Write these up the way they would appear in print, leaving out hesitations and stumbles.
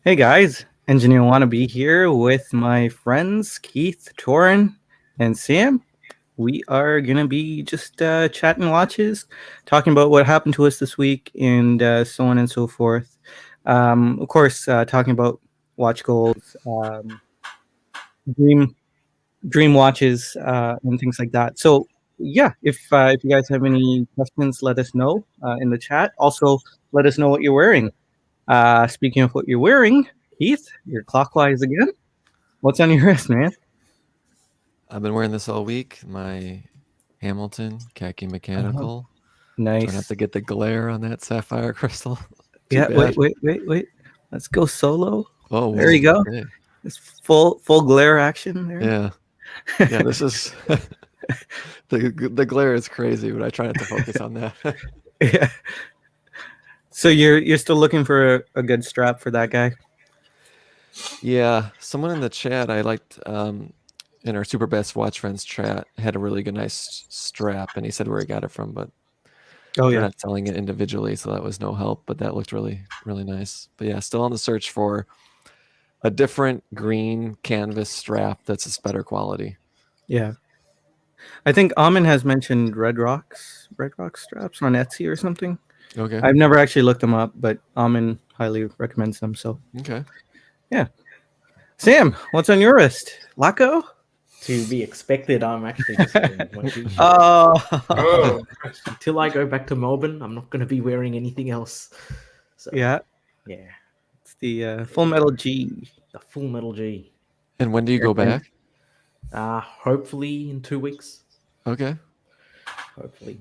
Hey guys, Engineer Wannabe here with my friends Keith, Toran, and Sam. We are going to be just chatting watches, talking about what happened to us this week, and so on and so forth. Of course, talking about watch goals, dream dream watches, and things like that. So, yeah, if you guys have any questions, let us know in the chat. Also, let us know what you're wearing. Speaking of what you're wearing, Keith, you're clockwise again. What's on your wrist, man? I've been wearing this all week. My Hamilton khaki mechanical. Nice. Trying not to get the glare on that sapphire crystal. Yeah, wait. Let's go solo. Oh, there you go. Okay. It's full glare action there. Yeah. This is the glare is crazy, but I try not to focus on that. Yeah. So you're still looking for a good strap for that guy? Yeah, someone in the chat I liked in our Super Best Watch Friends chat had a really good nice strap, and he said where he got it from, but they're not selling it individually, so that was no help. But that looked really nice. But yeah, still on the search for a different green canvas strap that's just better quality. Yeah, I think Amin has mentioned Red Rock straps on Etsy or something. Okay, I've never actually looked them up, but Amin highly recommends them. So okay, yeah. Sam, what's on your wrist? Laco? To be expected, I'm actually just wearing one t-shirt. Oh. Until I go back to Melbourne, I'm not going to be wearing anything else. So, yeah. It's the Full Metal G. The Full Metal G. And when do you go back? Hopefully in 2 weeks. Okay. Hopefully.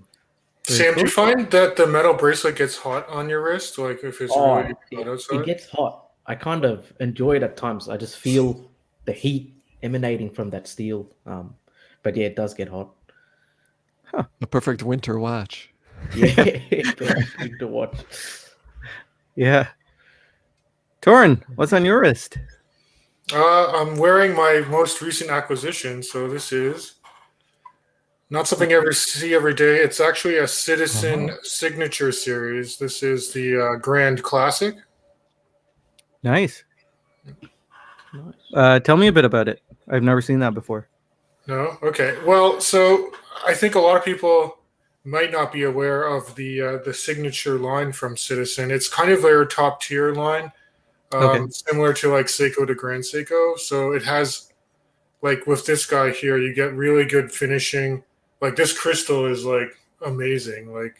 Sam, do you find that the metal bracelet gets hot on your wrist? Like if it's really hot outside? It gets hot. I kind of enjoy it at times. I just feel the heat emanating from that steel. But yeah, it does get hot. Huh. A perfect winter watch. Yeah, perfect winter watch. Yeah. Toran, what's on your wrist? I'm wearing my most recent acquisition. So this is not something I ever see every day. It's actually a Citizen Signature series. This is the Grand Classic. Nice. Tell me a bit about it. I've never seen that before. No? Okay. Well, so I think a lot of people might not be aware of the Signature line from Citizen. It's kind of their top tier line, similar to like Seiko to Grand Seiko. So it has, like with this guy here, you get really good finishing. Like this crystal is like amazing, like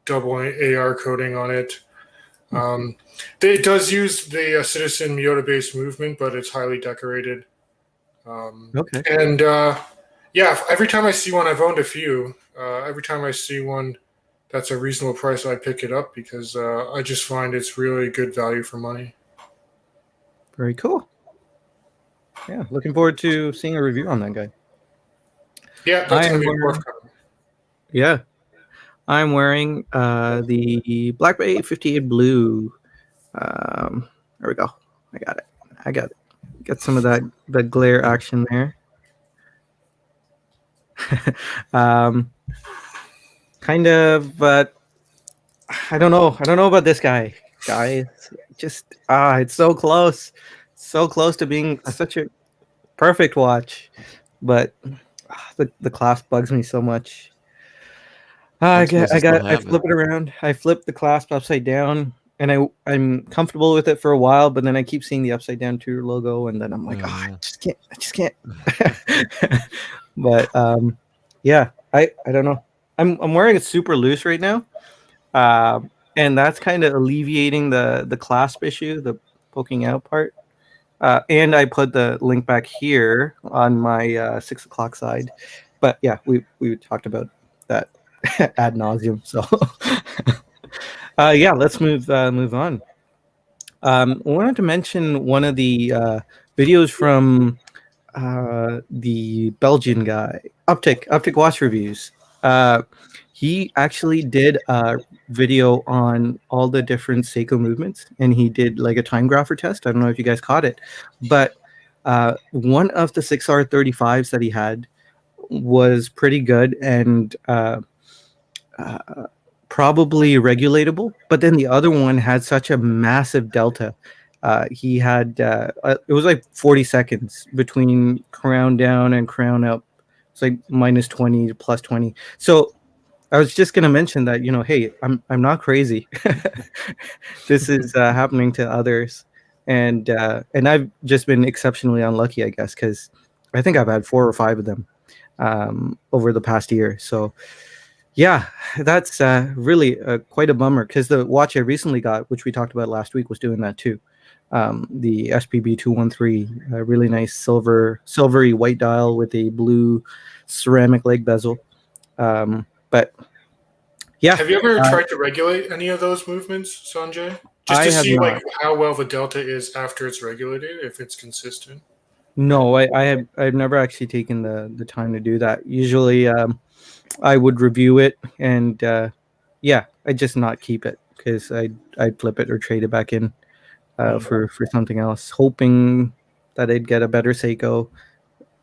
double AR coating on it. It does use the Citizen Miyota-based movement, but it's highly decorated. And every time I see one, I've owned a few. Every time I see one that's a reasonable price, I pick it up because I just find it's really good value for money. Very cool. Yeah, looking forward to seeing a review on that guy. Yeah, that's going to be forthcoming. Yeah. I'm wearing the Black Bay 58 Blue. There we go. I got it. Got some of that glare action there. Kind of, but I don't know about this guy. Guys, just it's so close to being such a perfect watch, but the clasp bugs me so much. I flip it around. I flip the clasp upside down, and I'm comfortable with it for a while, but then I keep seeing the upside down Tudor logo, and then I'm like, I just can't. But yeah, I don't know. I'm wearing it super loose right now, and that's kind of alleviating the clasp issue, the poking out part. And I put the link back here on my 6 o'clock side. But yeah, we talked about that ad nauseum. So yeah, let's move on. I wanted to mention one of the videos from the Belgian guy, Optic Watch Reviews. He actually did a video on all the different Seiko movements, and he did like a time grapher test. I don't know if you guys caught it, but one of the 6R35s that he had was pretty good and probably regulatable, but then the other one had such a massive delta He had it was like 40 seconds between crown down and crown up. It's like -20 to +20. So I was just gonna mention that, hey, I'm not crazy. This is happening to others, and I've just been exceptionally unlucky, I guess, because I think I've had 4 or 5 of them over the past year. So yeah, that's really quite a bummer, because the watch I recently got, which we talked about last week, was doing that too. The SPB 213, a really nice silvery white dial with a blue ceramic leg bezel. But yeah, have you ever tried to regulate any of those movements, Sanjay? Just to see like how well the delta is after it's regulated, if it's consistent. No, I've never actually taken the time to do that. Usually, I would review it and I just not keep it, because I'd flip it or trade it back in for something else, hoping that I'd get a better Seiko.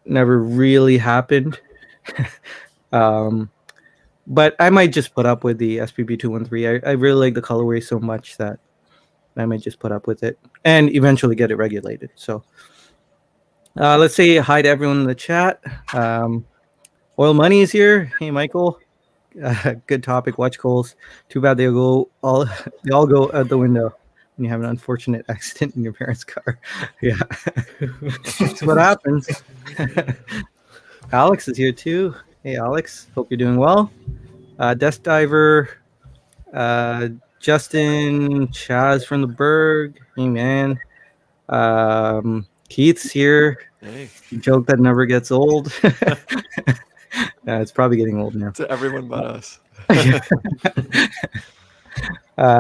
Never really happened. But I might just put up with the SPB 213. I really like the colorway so much that I might just put up with it and eventually get it regulated. So let's say hi to everyone in the chat. Oil Money is here. Hey, Michael. Good topic. Watch goals. Too bad they all go out the window when you have an unfortunate accident in your parents' car. Yeah, that's what happens. Alex is here too. Hey, Alex. Hope you're doing well. Desk Diver, Justin, Chaz from the Berg. Hey, man. Keith's here. Hey. Joke that never gets old. It's probably getting old now. To everyone but us.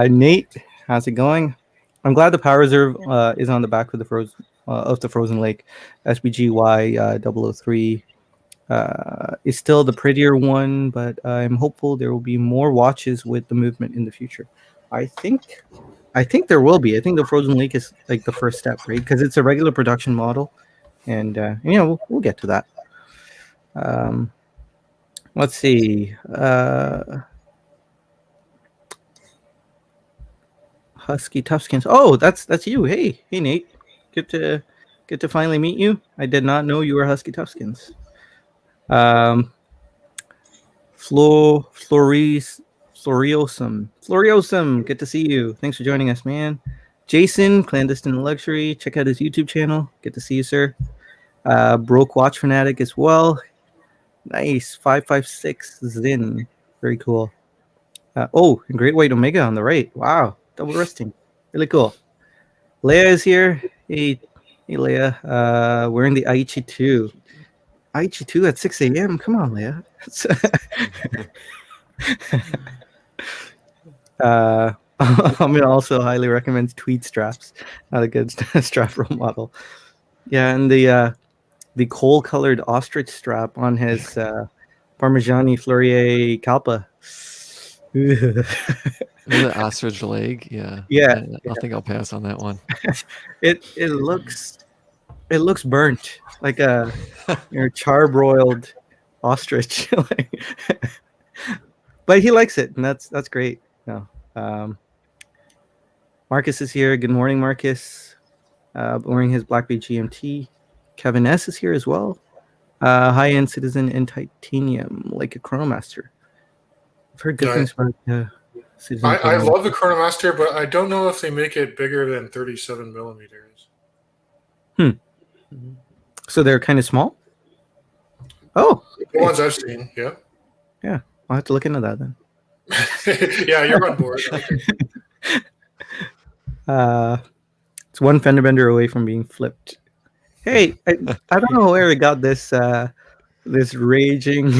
Nate, how's it going? I'm glad the Power Reserve is on the back of the Frozen Lake. SBGY 003 is still the prettier one, but I'm hopeful there will be more watches with the movement in the future. I think there will be. I think the Frozen Lake is like the first step, right? Because it's a regular production model, and we'll get to that. Let's see. Husky Toughskins. Oh, that's you. Hey, Nate. Good to finally meet you. I did not know you were Husky Toughskins. Floriosum. Good to see you. Thanks for joining us, man. Jason, Clandestine Luxury. Check out his YouTube channel. Good to see you, sir. Broke Watch Fanatic as well. Nice. 556 Zin. Very cool. And Great White Omega on the right. Wow. Double wristing. Really cool. Leia is here. Hey Leia. Wearing the Aichi 2. Aichi 2 at 6 a.m. Come on, Leia. I'm gonna also highly recommend tweed straps. Not a good strap role model. Yeah, and the coal-colored ostrich strap on his Parmigiani Fleurier Calpa. The ostrich leg, yeah. I think I'll pass on that one. It looks burnt, like a charbroiled ostrich. But he likes it, and that's great. No, Marcus is here. Good morning, Marcus. Wearing his Black Bay GMT. Kevin S is here as well. High-end Citizen in titanium, like a Chronomaster. I've heard good things about Citizen. I love the Chronomaster, but I don't know if they make it bigger than 37 millimeters. So they're kind of small? Oh. The ones I've seen, yeah. Yeah, I'll have to look into that then. Yeah, you're on board. It's one fender bender away from being flipped. Hey, I don't know where I got this this raging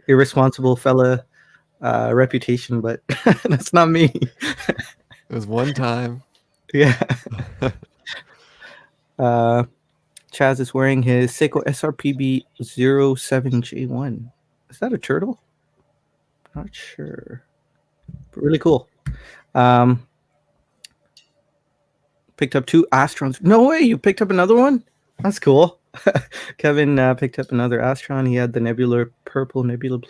irresponsible fella reputation, but that's not me. It was one time. Yeah. Chaz is wearing his Seiko SRPB 07J1. Is that a turtle? Not sure. But really cool. Picked up 2 Astrons. No way, you picked up another one? That's cool. Kevin picked up another Astron. He had the Nebula Purple. Really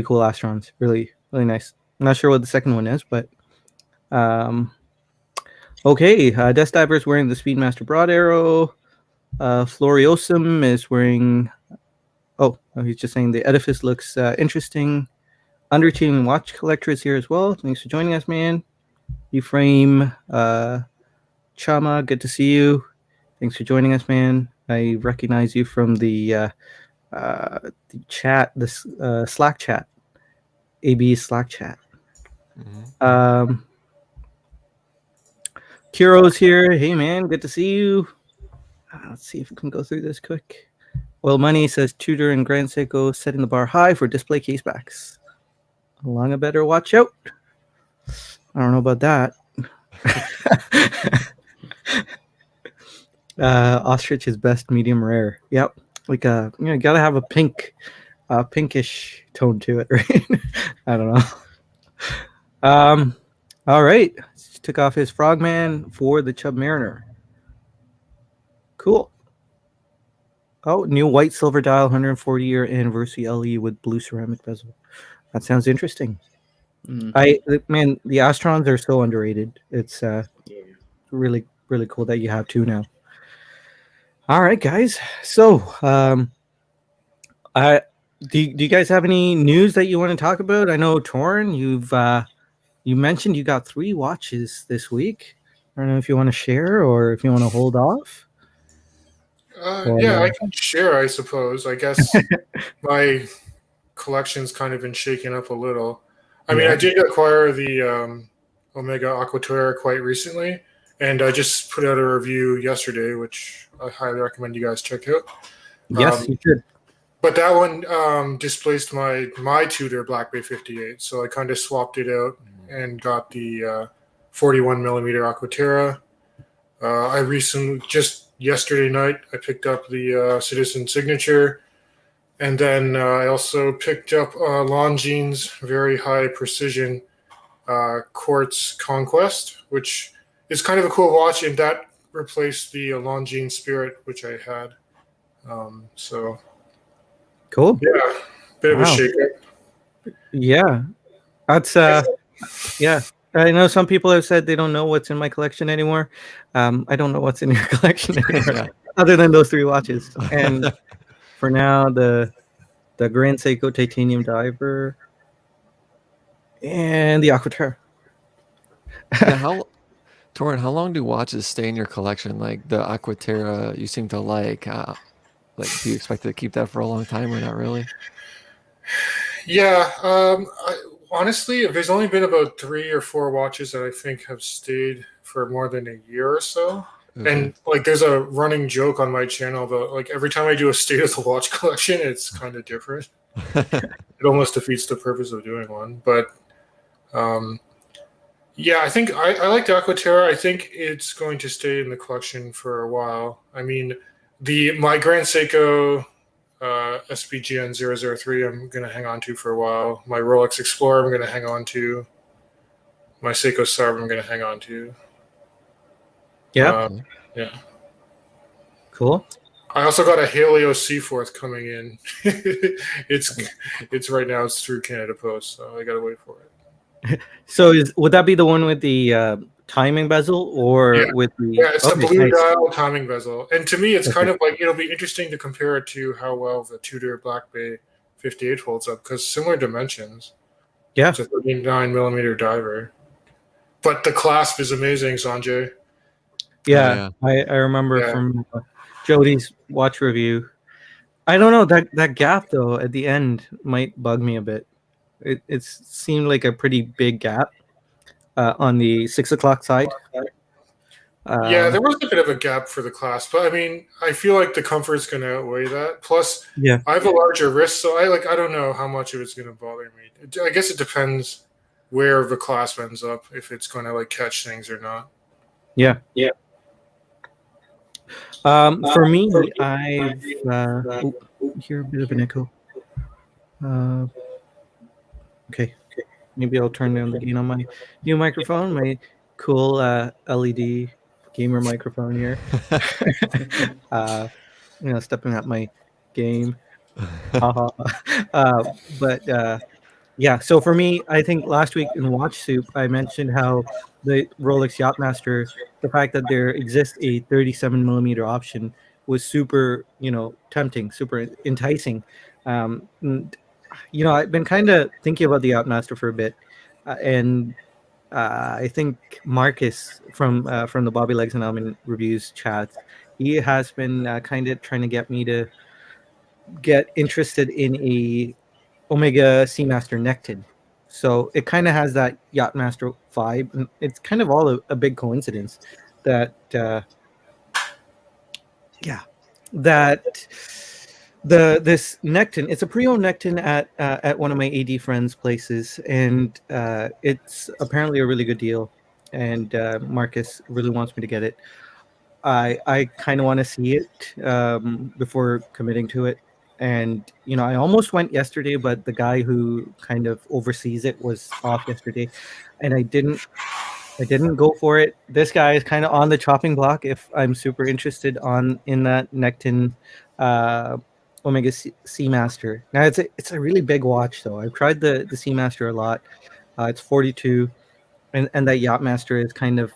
cool Astrons. Really, really nice. I'm not sure what the second one is, but Okay, Death Diver is wearing the Speedmaster Broad Arrow. Floriosum is wearing. Oh, he's just saying the edifice looks interesting. Underteam Watch Collector is here as well. Thanks for joining us, man. Ephraim, Chama, good to see you. Thanks for joining us, man. I recognize you from the chat, the Slack chat, AB Slack chat. Mm-hmm. Kiro's here. Hey, man, good to see you. Let's see if we can go through this quick. Oil Money says Tudor and Grand Seiko setting the bar high for display casebacks. Long a better watch out. I don't know about that. Ostrich is best medium rare. Yep. Like you gotta have a pinkish tone to it, right? I don't know. All right. Took off his Frogman for the Chub Mariner. Cool. Oh, new white silver dial, 140 year anniversary LE with blue ceramic bezel. That sounds interesting. Man, the Astrons are so underrated. It's really, really cool that you have two now. All right, guys. So, do you guys have any news that you want to talk about? I know, Toran, you mentioned you got 3 watches this week. I don't know if you want to share or if you want to hold off. Yeah, I can share, I suppose. I guess my collection's kind of been shaken up a little. I mean, I did acquire the Omega Aquaterra quite recently, and I just put out a review yesterday, which I highly recommend you guys check out. Yes, you should. But that one displaced my Tudor Black Bay 58, so I kind of swapped it out and got the 41 millimeter Aquaterra. I recently, just yesterday night, I picked up the Citizen Signature, and then I also picked up Longines very high precision Quartz Conquest, which is kind of a cool watch, and that replaced the Longines Spirit, which I had. So cool. Yeah, bit of a shake-up. Yeah, that's yeah. I know some people have said they don't know what's in my collection anymore. I don't know what's in your collection anymore, other than those 3 watches. And for now, the Grand Seiko Titanium Diver and the Aquaterra. Yeah, Toran, how long do watches stay in your collection? Like the Aquaterra, you seem to like. Do you expect to keep that for a long time or not really? Yeah, honestly, there's only been about 3 or 4 watches that I think have stayed for more than a year or so. Okay. And like, there's a running joke on my channel that like every time I do a state of the watch collection, it's kind of different. It almost defeats the purpose of doing one. But yeah, I think I like the Aquaterra. I think it's going to stay in the collection for a while. I mean, my Grand Seiko SPGN 003 I'm going to hang on to for a while. My Rolex Explorer I'm going to hang on to. My Seiko Sarb I'm going to hang on to. Yeah. Yeah. Cool. I also got a Helios C4 coming in. It's right now, it's through Canada Post, so I got to wait for it. So would that be the one with the timing bezel or with the... Yeah, it's the blue dial timing bezel. And to me, it's kind of like, it'll be interesting to compare it to how well the Tudor Black Bay 58 holds up, because similar dimensions. Yeah. It's a 39 millimeter diver. But the clasp is amazing, Sanjay. Yeah, I remember from Jody's watch review. I don't know, that gap, though, at the end might bug me a bit. It seemed like a pretty big gap on the 6 o'clock side. Yeah, there was a bit of a gap for the clasp, but I mean, I feel like the comfort's going to outweigh that. Plus, I have a larger wrist, so I don't know how much of it's going to bother me. I guess it depends where the clasp ends up, if it's going to like catch things or not. Yeah. For me, I've hear a bit of an echo. Okay. Maybe I'll turn down the gain on my new microphone, my cool LED gamer microphone here. Stepping up my game. But Yeah, so for me, I think last week in Watch Soup, I mentioned how the Rolex Yachtmaster, the fact that there exists a 37 millimeter option was super, tempting, super enticing. And, I've been kind of thinking about the Yachtmaster for a bit, and I think Marcus from the Bobby Legs and Almond reviews chats, he has been kind of trying to get me to get interested in a Omega Seamaster Nekton. So it kind of has that Yachtmaster vibe, and it's kind of all a big coincidence that that this Nekton, it's a pre-owned Nekton at one of my AD friends' places, and it's apparently a really good deal, and Marcus really wants me to get it. I kind of want to see it before committing to it. And I almost went yesterday, but the guy who kind of oversees it was off yesterday, and I didn't go for it. This guy is kind of on the chopping block if I'm super interested in that Nekton Omega Seamaster. Now it's a really big watch though. I've tried the Seamaster a lot. It's 42, and that Yachtmaster is kind of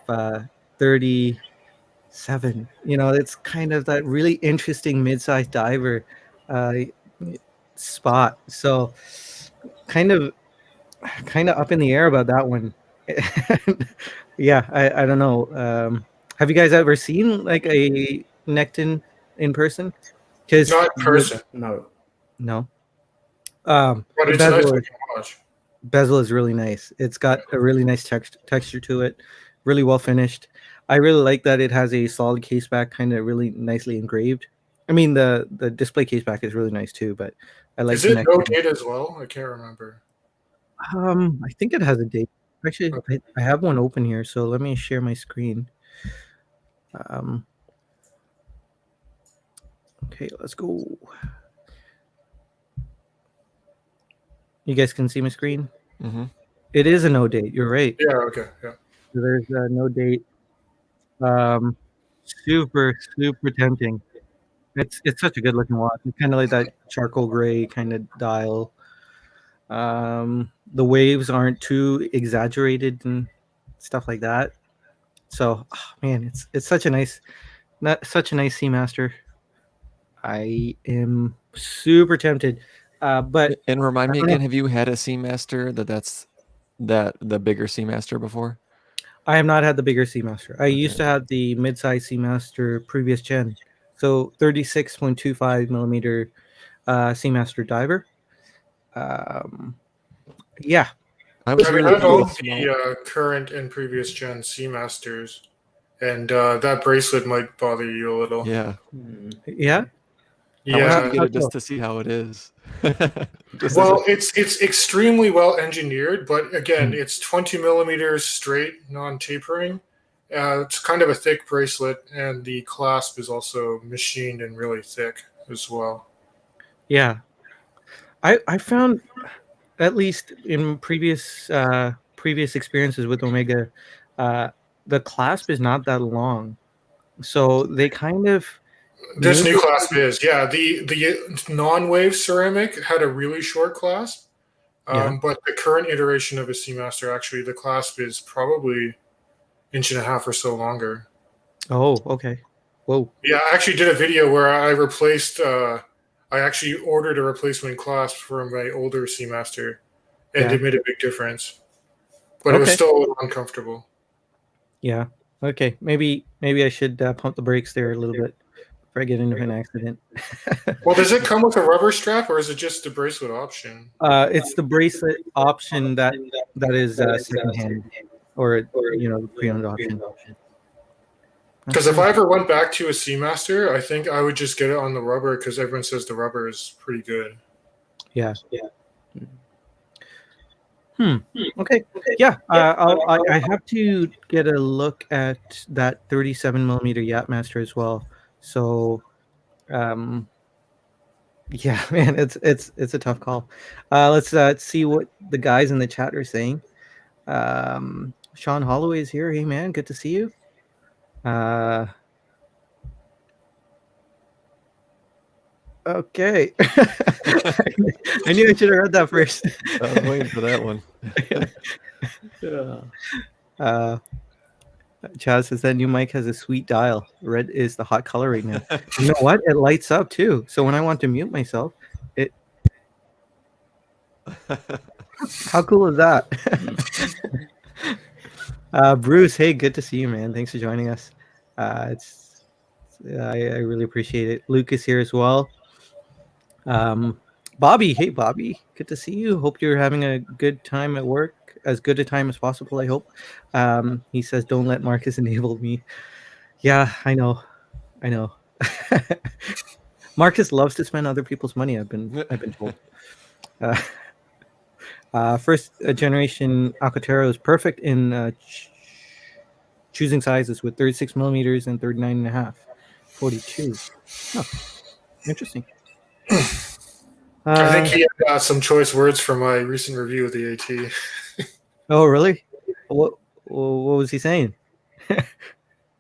37. It's kind of that really interesting mid-sized diver uh, spot. So kind of up in the air about that one. Yeah, I don't know. Have you guys ever seen like a Nekton in person? Because Not in person, No. no, but the it's a nice bezel, looking watch. bezel is really nice. It's got a really nice texture to it, really well finished. I really like that it has a solid case back, kind of really nicely engraved. I mean, the display case back is really nice too, but I like Is the it no Nekton. date as well? I can't remember. I think it has a date. Actually, Okay. I have one open here, so let me share my screen. Okay, let's go. You guys can see my screen? Mm-hmm. It is a no date. You're right. Yeah. Okay. Yeah. So there's a no date. Um, super, super tempting. It's such a good looking watch. It's kind of like that charcoal gray kind of dial. The waves aren't too exaggerated and stuff like that. So, man, it's such a nice Seamaster. I am super tempted, but And remind I me don't know. again, have you had a Seamaster that's the bigger Seamaster before? I have not had the bigger Seamaster. I used Okay. to have the mid-size Seamaster previous gen, so 36.25 millimeter Seamaster diver. Um, yeah, I was I mean, really I've into the owned small. the current and previous gen Seamasters, and that bracelet might bother you a little. Yeah. yeah. I want you Yeah. to get How it just so? to see how it is. Just as Well, a, it's extremely well engineered, but again, Mm. it's 20 millimeters straight, non-tapering. It's kind of a thick bracelet, and the clasp is also machined and really thick as well. Yeah, I found, at least in previous experiences with Omega, uh, the clasp is not that long, so they kind of This make new it. clasp is, yeah, the non-wave ceramic had a really short clasp, Yeah. but the current iteration of a Seamaster, actually, the clasp is probably inch and a half or so longer. Oh, okay. Whoa. Yeah, I actually did a video where I replaced. I actually ordered a replacement clasp for my older Seamaster, and Yeah. it made a big difference. But it was Okay. still a little uncomfortable. Yeah. Okay. Maybe I should pump the brakes there a little bit before I get into an accident. Well, does it come with a rubber strap, or is it just the bracelet option? It's the bracelet option that is secondhand, or the pre-owned option. Because if I ever went back to a Seamaster, I think I would just get it on the rubber because everyone says the rubber is pretty good. Yeah. Okay. Yeah. I have to get a look at that 37 millimeter Yachtmaster as well. So, um, yeah, man, it's a tough call. Let's see what the guys in the chat are saying. Sean Holloway is here. Hey, man, good to see you. Okay. I knew I should have read that first. I was waiting for that one. Chaz says that new mic has a sweet dial. Red is the hot color right now. You know what? It lights up too. So when I want to mute myself, it. How cool is that? Bruce, hey, good to see you, man. Thanks for joining us. I really appreciate it. Luke is here as well. Bobby, hey Bobby, good to see you. Hope you're having a good time at work, as good a time as possible, I hope. He says, don't let Marcus enable me. Yeah, I know. Marcus loves to spend other people's money, I've been told. First generation Alcantara is perfect in choosing sizes with 36 millimeters and 39.5, 42. Oh, interesting. I think he had some choice words for my recent review of the AT. Oh, really? What was he saying?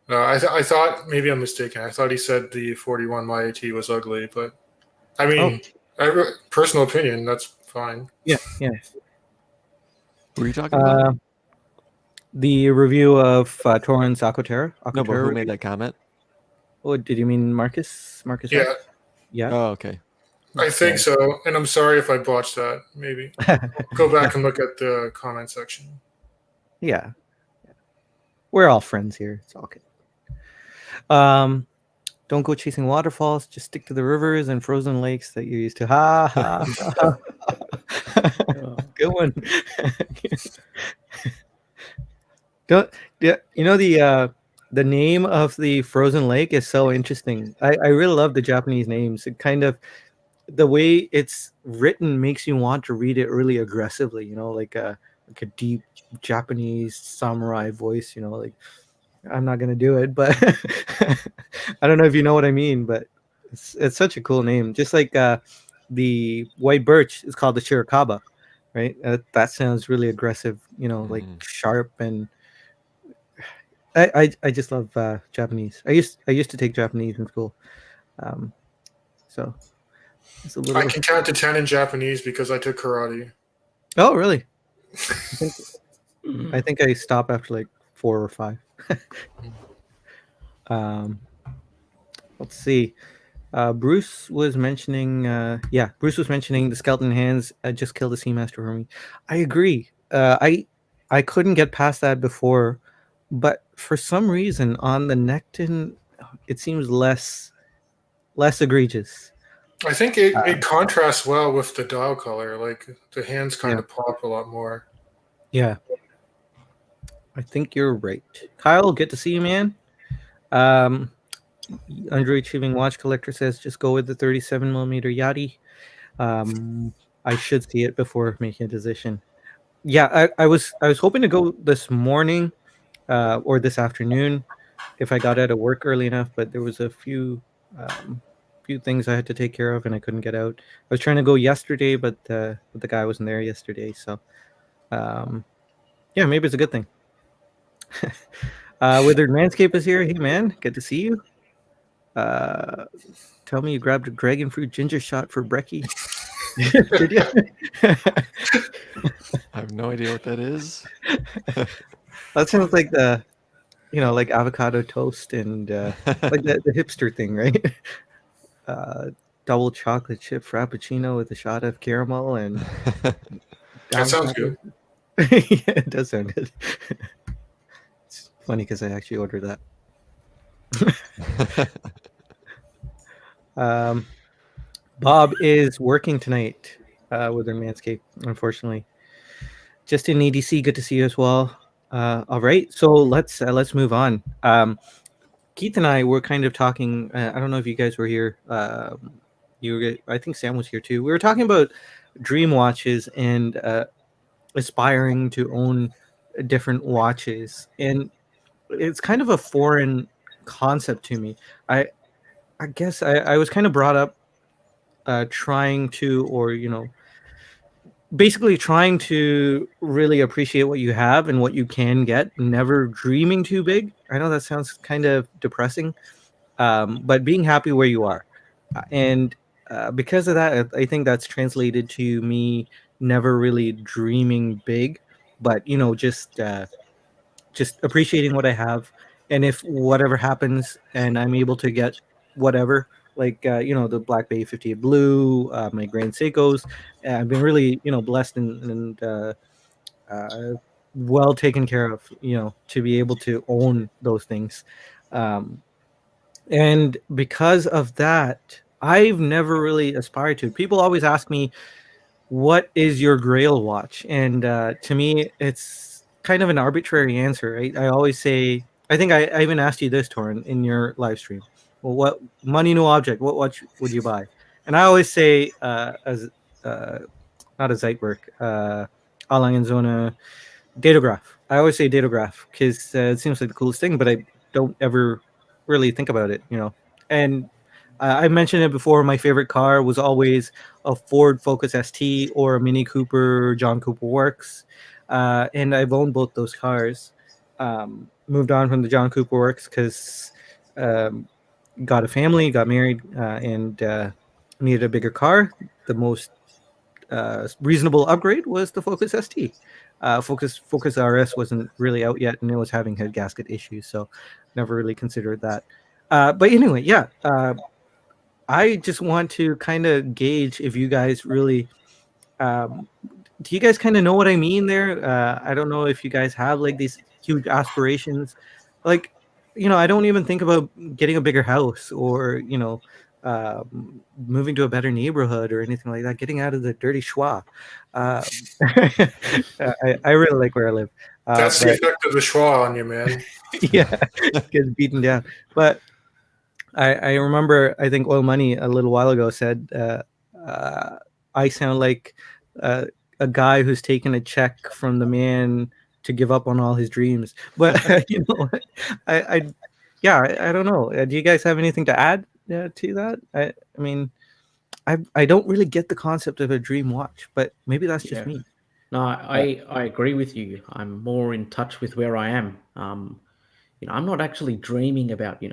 I thought, maybe I'm mistaken. I thought he said the 41 my AT was ugly, but I mean, personal opinion, that's fine. Yeah. What were you talking about? The review of Toran's Alcantara. No, but who made that comment? Oh, did you mean Marcus? Marcus? Yeah. Right? Yeah. Oh, okay. I think so, and I'm sorry if I botched that. Maybe go back and look at the comment section. Yeah. We're all friends here. It's all good. Don't go chasing waterfalls. Just stick to the rivers and frozen lakes that you used to. Ha ha. Good one. The name of the frozen lake is so interesting. I really love the Japanese names. It kind of, the way it's written makes you want to read it really aggressively, like a deep Japanese samurai voice, like, I'm not gonna do it, but I don't know if you know what I mean, but it's such a cool name. Just like the white birch is called the Shirokaba, right? That sounds really aggressive, like sharp, and I just love Japanese. I used to take Japanese in school, so it's a little. I can count to 10 in Japanese because I took karate. Oh, really? I think I stop after like 4 or 5. Let's see. Bruce was mentioning the skeleton hands just killed the Seamaster for me. I agree. I couldn't get past that before, but for some reason on the Nekton it seems less egregious. I think it contrasts well with the dial color. Like the hands kind of pop a lot more. Yeah. I think you're right. Kyle, good to see you, man. Underachieving watch collector says just go with the 37 millimeter Yachty. I should see it before making a decision. Yeah, I was hoping to go this morning or this afternoon if I got out of work early enough, but there was a few things I had to take care of and I couldn't get out. I was trying to go yesterday, but the guy wasn't there yesterday, so maybe it's a good thing. Withered Manscape is here. Hey man, good to see you. Tell me you grabbed a dragon fruit ginger shot for brekkie. Did you? I have no idea what that is. That sounds like like avocado toast and like the hipster thing, right? Double chocolate chip frappuccino with a shot of caramel and. That sounds good. Yeah, it does sound good. It's funny because I actually ordered that. Bob is working tonight with their Manscaped, unfortunately. Just in EDC, good to see you as well. All right, so let's move on. Keith and I were kind of talking. I don't know if you guys were here. I think Sam was here too. We were talking about dream watches and aspiring to own different watches, and it's kind of a foreign concept to me. I guess I was kind of brought up trying to, basically trying to really appreciate what you have and what you can get, never dreaming too big. I know that sounds kind of depressing, but being happy where you are. And because of that, I think that's translated to me never really dreaming big, but just appreciating what I have, and if whatever happens and I'm able to get whatever, like the Black Bay 58 Blue, my Grand Seikos, I've been really blessed and uh, well taken care of, to be able to own those things. Um, and because of that, I've never really aspired to. People always ask me, what is your grail watch? And to me, it's kind of an arbitrary answer. I always say, I think I even asked you this, Toran, in your live stream. Well, what money, no object, what watch would you buy? And I always say, as not a Zeitwerk, Allangenzone datograph. I always say datograph because it seems like the coolest thing, but I don't ever really think about it, And I mentioned it before. My favorite car was always a Ford Focus ST or a Mini Cooper John Cooper Works, and I've owned both those cars. Moved on from the John Cooper Works because got a family, got married, and needed a bigger car. The most reasonable upgrade was the Focus ST. Focus RS wasn't really out yet, and it was having head gasket issues, so never really considered that. But anyway, yeah. I just want to kind of gauge if you guys really do you guys kind of know what I mean there? I don't know if you guys have like these huge aspirations. Like, I don't even think about getting a bigger house or, moving to a better neighborhood or anything like that, getting out of the dirty schwa. I really like where I live. That's the effect of the schwa on you, man. Yeah, gets beaten down. But I remember, I think Oil Money a little while ago said, I sound like a guy who's taken a check from the man to give up on all his dreams. But, I don't know. Do you guys have anything to add to that? I mean, I don't really get the concept of a dream watch, but maybe that's just me. No, I agree with you. I'm more in touch with where I am. I'm not actually dreaming about,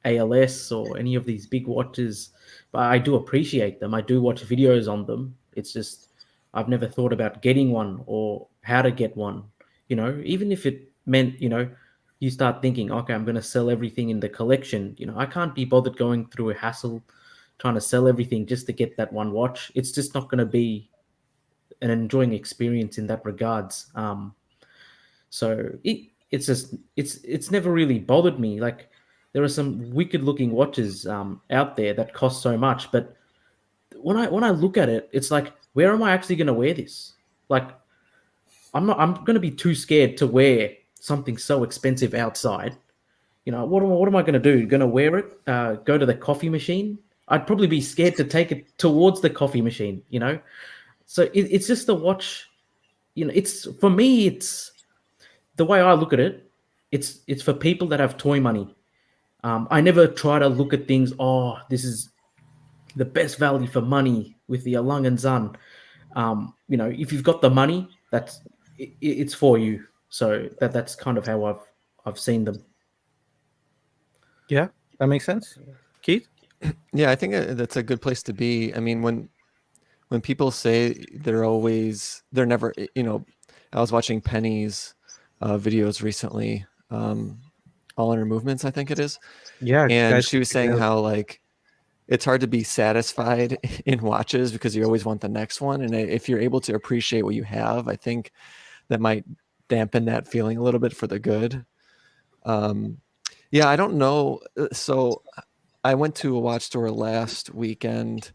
ALS or any of these big watches, but I do appreciate them. I do watch videos on them. It's just I've never thought about getting one or how to get one. Even if it meant, you start thinking, okay, I'm going to sell everything in the collection. I can't be bothered going through a hassle trying to sell everything just to get that one watch. It's just not going to be an enjoying experience in that regards. So it's never really bothered me. Like, there are some wicked looking watches out there that cost so much, but when I look at it, it's like, where am I actually going to wear this? Like, I'm going to be too scared to wear something so expensive outside. What am I going to do? Going to wear it? Go to the coffee machine? I'd probably be scared to take it towards the coffee machine. So it's just the watch. It's for me. It's the way I look at it. It's for people that have toy money. I never try to look at things, this is the best value for money with the Allure. If you've got the money, it's for you. So that's kind of how I've seen them. Yeah, that makes sense. Keith? Yeah, I think that's a good place to be. I mean, when people say they're never, I was watching Penny's videos recently, All in Her Movements, I think it is. Yeah. And she was saying how, like, it's hard to be satisfied in watches because you always want the next one. And if you're able to appreciate what you have, I think that might dampen that feeling a little bit for the good. Yeah, I don't know. So I went to a watch store last weekend,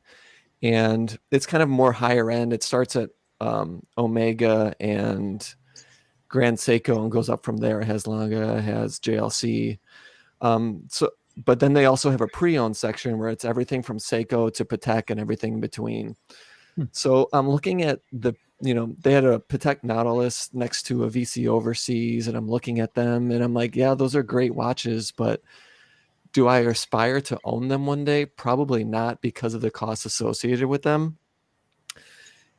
and it's kind of more higher end. It starts at Omega and Grand Seiko and goes up from there. It has Lange, it has JLC. But then they also have a pre-owned section where it's everything from Seiko to Patek and everything in between. So I'm looking at they had a Patek Nautilus next to a VC Overseas, and I'm looking at them and I'm like, yeah, those are great watches, but do I aspire to own them one day? Probably not, because of the costs associated with them.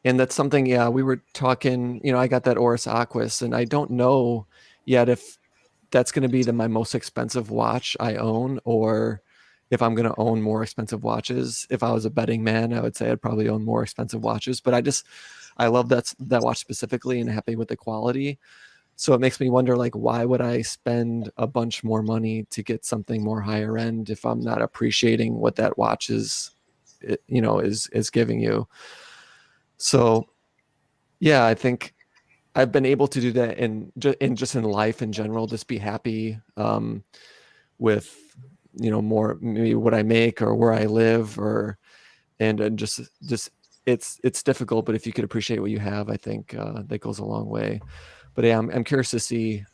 And that's something, we were talking, I got that Oris Aquis, and I don't know yet if that's going to be my most expensive watch I own, or if I'm going to own more expensive watches. If I was a betting man, I would say I'd probably own more expensive watches, but I love that watch specifically and happy with the quality. So it makes me wonder, like, why would I spend a bunch more money to get something more higher end if I'm not appreciating what that watch is giving you? So yeah, I think I've been able to do that in life in general, just be happy with, more maybe what I make or where I live, and just it's difficult, but if you could appreciate what you have, I think that goes a long way. But yeah, I'm curious to see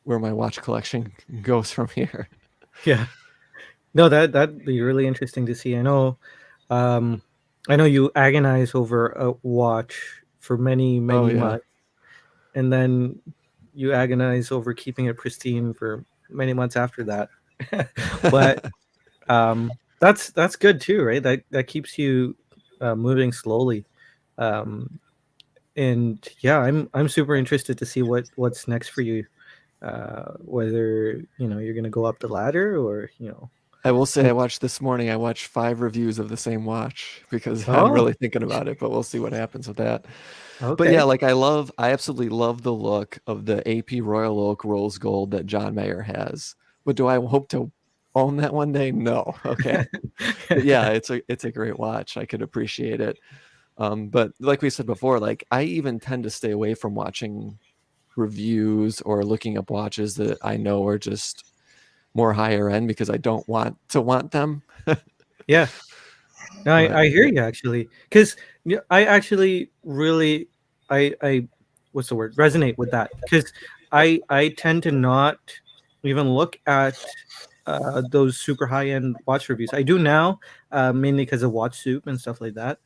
where my watch collection goes from here. Yeah. No, that'd be really interesting to see. I know you agonize over a watch for many months, and then you agonize over keeping it pristine for many months after that. But that's good too, right? That keeps you moving slowly. And yeah, I'm super interested to see what's next for you. Whether you're gonna go up the ladder, or I will say I watched 5 reviews of the same watch because I'm Oh, really thinking about it, but we'll see what happens with that. But okay. yeah, like I absolutely love the look of the AP Royal Oak Rose Gold that John Mayer has. But do I hope to own that one day? No. Okay. But yeah, it's a great watch. I could appreciate it. But like we said before, like I even tend to stay away from watching reviews or looking up watches that I know are just more higher end because I don't want them. Yeah. No, But I hear you actually, because I actually really I what's the word, resonate with that, because I tend to not even look at those super high end watch reviews. I do now, mainly because of Watch Soup and stuff like that.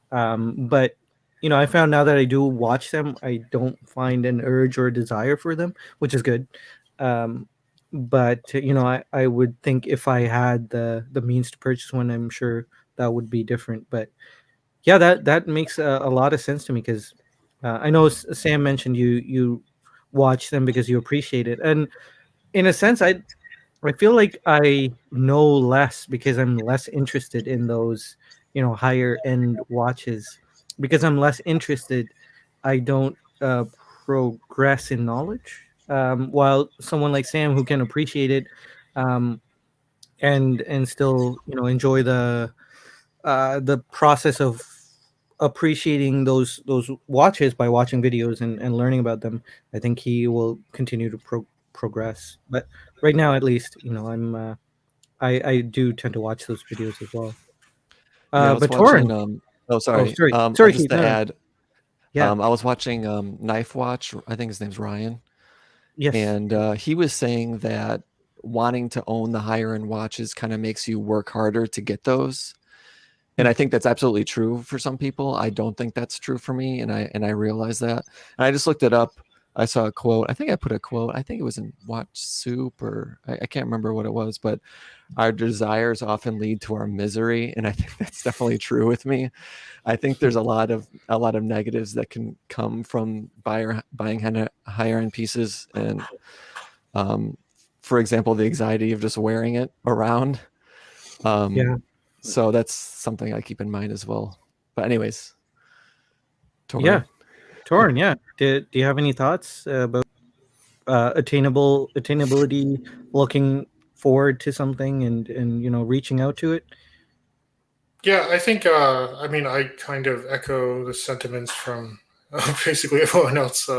But I found now that I do watch them, I don't find an urge or a desire for them, which is good. Um, but I would think if I had the means to purchase one, I'm sure that would be different. But yeah, that makes a lot of sense to me, because I know Sam mentioned you watch them because you appreciate it, and in a sense, I feel like I know less because I'm less interested in those, higher end watches. Because I'm less interested, I don't progress in knowledge. While someone like Sam, who can appreciate it, um, and still, enjoy the process of appreciating those watches by watching videos and learning about them, I think he will continue to progress. But right now, at least, I do tend to watch those videos as well. yeah, I was But watching Torin, oh oh, sorry. sorry, Just Keith, to no, no. add, Yeah, I was watching Knife Watch. I think his name's Ryan. yes, And he was saying that wanting to own the higher end watches kind of makes you work harder to get those. And I think that's absolutely true for some people. I don't think that's true for me, and I realize that. And I just looked it up. I saw a quote. I think I put a quote. I think it was in Watch Soup, or I can't remember what it was, but our desires often lead to our misery, and I think that's definitely true with me. I think there's a lot of negatives that can come from buying higher end pieces, and for example, the anxiety of just wearing it around. yeah, So that's something I keep in mind as well. But anyways, yeah. Toran. Torin, yeah. Do you have any thoughts about attainability, looking forward to something, and reaching out to it? Yeah, I think, I mean, I kind of echo the sentiments from basically everyone else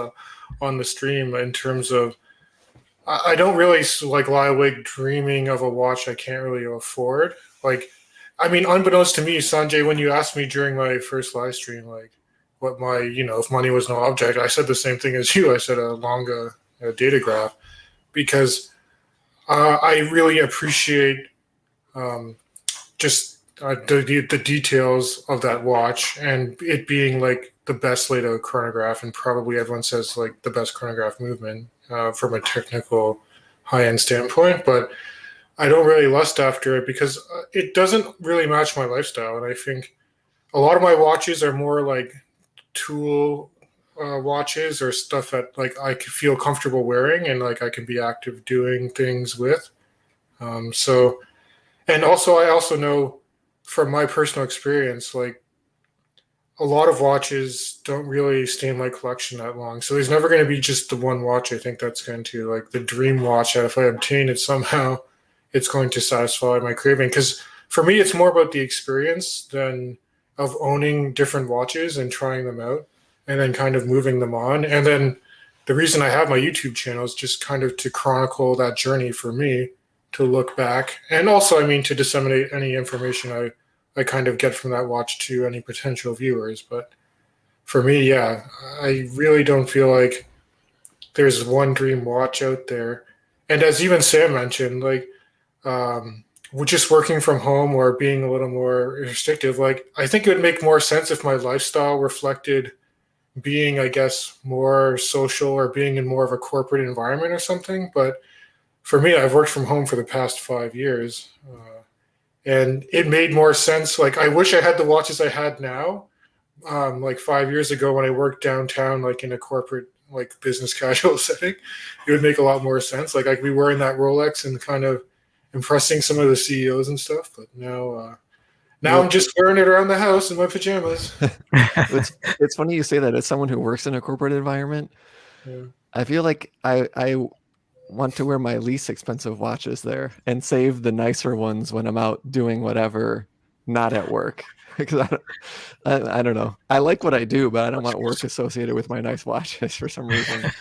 on the stream in terms of I don't really like lie awake dreaming of a watch I can't really afford. Like, I mean, unbeknownst to me, Sanjay, when you asked me during my first live stream, like, what my, if money was no object, I said the same thing as you. I said a Longa data graph because I really appreciate just the details of that watch and it being like the best Lato chronograph, and probably everyone says like the best chronograph movement from a technical high end standpoint. But I don't really lust after it because it doesn't really match my lifestyle, and I think a lot of my watches are more like tool watches or stuff that like I could feel comfortable wearing and like I can be active doing things with. So And also, I also know from my personal experience, like a lot of watches don't really stay in my collection that long. So there's never going to be just the one watch I think that's going to, like, the dream watch that if I obtain it somehow, it's going to satisfy my craving. Because for me, it's more about the experience than of owning different watches and trying them out and then kind of moving them on. And then the reason I have my YouTube channel is just kind of to chronicle that journey for me, to look back. And also, I mean, to disseminate any information I kind of get from that watch to any potential viewers. But for me, yeah, I really don't feel like there's one dream watch out there. And as even Sam mentioned, like, we're just working from home or being a little more restrictive, like, I think it would make more sense if my lifestyle reflected being, I guess, more social or being in more of a corporate environment or something. But for me, I've worked from home for the past 5 years. And it made more sense. Like, I wish I had the watches I had now, like 5 years ago when I worked downtown, like in a corporate, like business casual setting. It would make a lot more sense. Like I'd be wearing that Rolex and kind of impressing some of the CEOs and stuff. But now I'm just wearing it around the house in my pajamas. It's funny you say that. As someone who works in a corporate environment, yeah. I feel like I want to wear my least expensive watches there and save the nicer ones when I'm out doing whatever, not at work. Because I don't know. I like what I do, but I don't want work associated with my nice watches for some reason.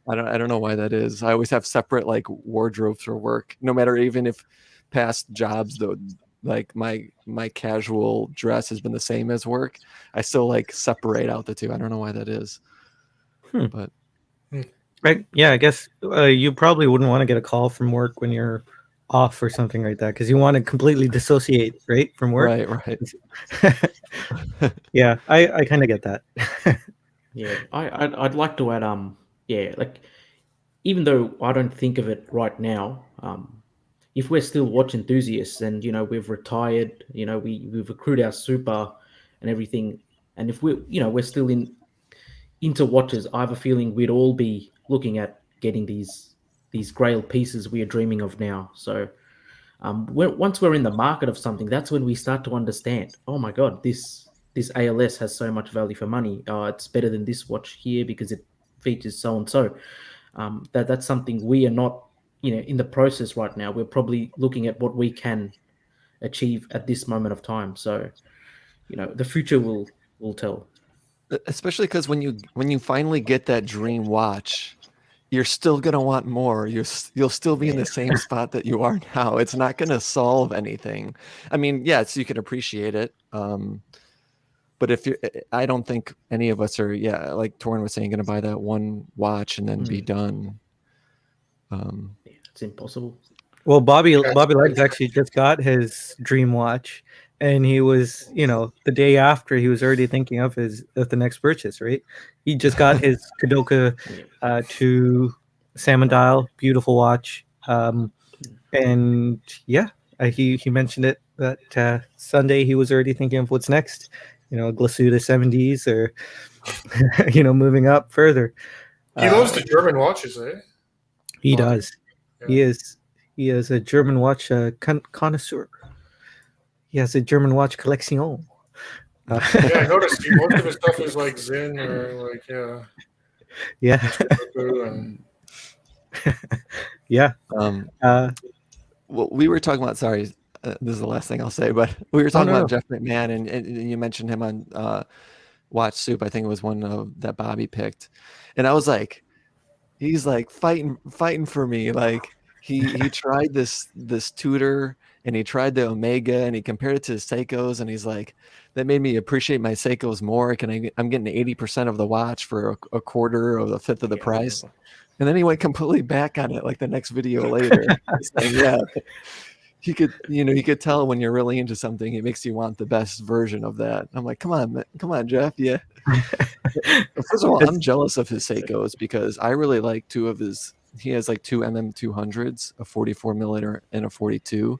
I don't know why that is. I always have separate like wardrobes for work, no matter, even if past jobs though, like my casual dress has been the same as work. I still like separate out the two. I don't know why that is. But right, yeah, I guess you probably wouldn't want to get a call from work when you're off or something like that, because you want to completely dissociate, right, from work. Right. Yeah, I kind of get that. Yeah, I'd like to add, yeah, like, even though I don't think of it right now, if we're still watch enthusiasts and, we've retired, we've accrued our super and everything, and if we're still into watches, I have a feeling we'd all be looking at getting these grail pieces we are dreaming of now. So once we're in the market of something, that's when we start to understand, oh my God, this ALS has so much value for money. It's better than this watch here because it features so and so. That's something we are not, in the process right now. We're probably looking at what we can achieve at this moment of time. So, the future will tell. Especially because when you finally get that dream watch, you're still gonna want more. You'll still be in the same spot that you are now. It's not gonna solve anything. I mean, yes, you can appreciate it. But I don't think any of us are, like Toran was saying, gonna buy that one watch and then be done. It's impossible. Well, Bobby Legs actually just got his dream watch, and he was, the day after, he was already thinking of the next purchase. Right, he just got his Kadoka 2 salmon dial, beautiful watch, and yeah, he mentioned it that Sunday he was already thinking of what's next. A Glasuda 70s, or moving up further. He loves the German watches, eh? He does. Yeah. He is a German watch connoisseur. He has a German watch collection. Yeah, I noticed most of his stuff is like Zen or like yeah. Yeah. Well, we were talking about, sorry, this is the last thing I'll say, but we were talking about Jeff McMahon, and you mentioned him on Watch Soup. I think it was one that Bobby picked, and I was like, he's like fighting for me. Like he tried this Tudor, and he tried the Omega, and he compared it to his Seikos, and he's like, that made me appreciate my Seikos more. I'm getting 80% of the watch for a quarter or a fifth of the price. And then he went completely back on it, like the next video later. Saying, yeah, he could tell when you're really into something. It makes you want the best version of that. I'm like, come on, Jeff. Yeah. First of all, I'm jealous of his Seikos because I really like two of his. He has like 2 MM200s, a 44 millimeter and a 42.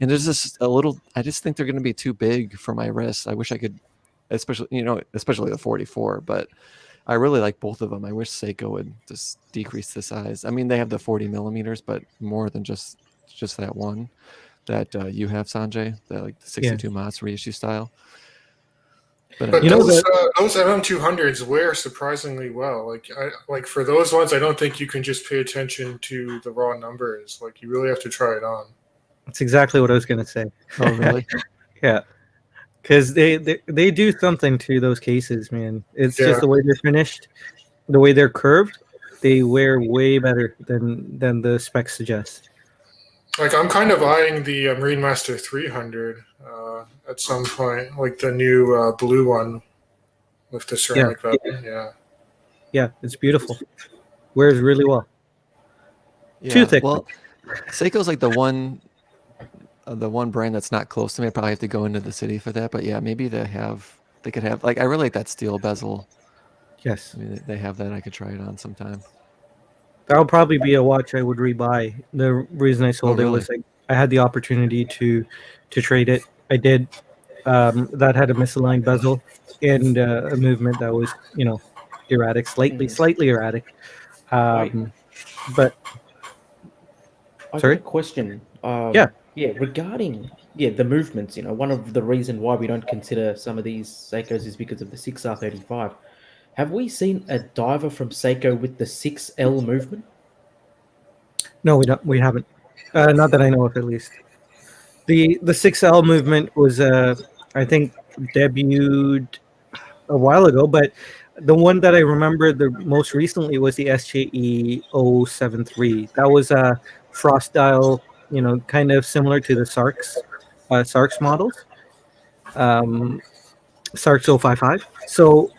And there's just I just think they're going to be too big for my wrist. I wish I could, especially the 44, but I really like both of them. I wish Seiko would just decrease the size. I mean, they have the 40 millimeters, but more than just that one. that you have, Sanjay, the 62 Moss reissue style. But anyway. those MM200s wear surprisingly well. Like for those ones, I don't think you can just pay attention to the raw numbers. Like you really have to try it on. That's exactly what I was gonna say. Oh, really? Yeah, because they do something to those cases, man. It's just the way they're finished, the way they're curved. They wear way better than the specs suggest. Like I'm kind of eyeing the Seamaster 300 at some point, like the new blue one with the ceramic bevel. Yeah, it's beautiful. Wears really well. Yeah, Too thick. Well, Seiko's like the one brand that's not close to me. I probably have to go into the city for that. But yeah, maybe they could have like I really like that steel bezel. Yes, I mean they have that. I could try it on sometime. That'll probably be a watch I would rebuy. The reason I sold it was like I had the opportunity to trade it. I did. That had a misaligned bezel and a movement that was, erratic, slightly erratic. But I sorry? got a question. Regarding the movements. One of the reasons why we don't consider some of these Seikos is because of the 6R35. Have we seen a diver from Seiko with the 6L movement? No, we don't. We haven't. Not that I know of, at least. The 6L movement was, I think, debuted a while ago, but the one that I remember the most recently was the SJE 073. That was a frost dial, kind of similar to the Sarks models. Sarks 055. So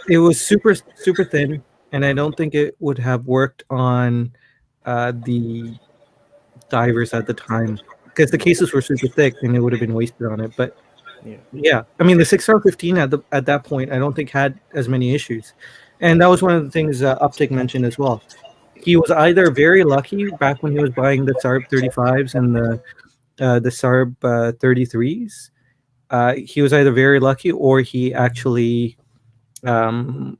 it was super, super thin, and I don't think it would have worked on the divers at the time because the cases were super thick and it would have been wasted on it. But yeah, I mean the 6R15 at that point I don't think had as many issues, and that was one of the things Uptick mentioned as well. He was either very lucky back when he was buying the SARB 35s and the SARB 33s. He was either very lucky or he actually had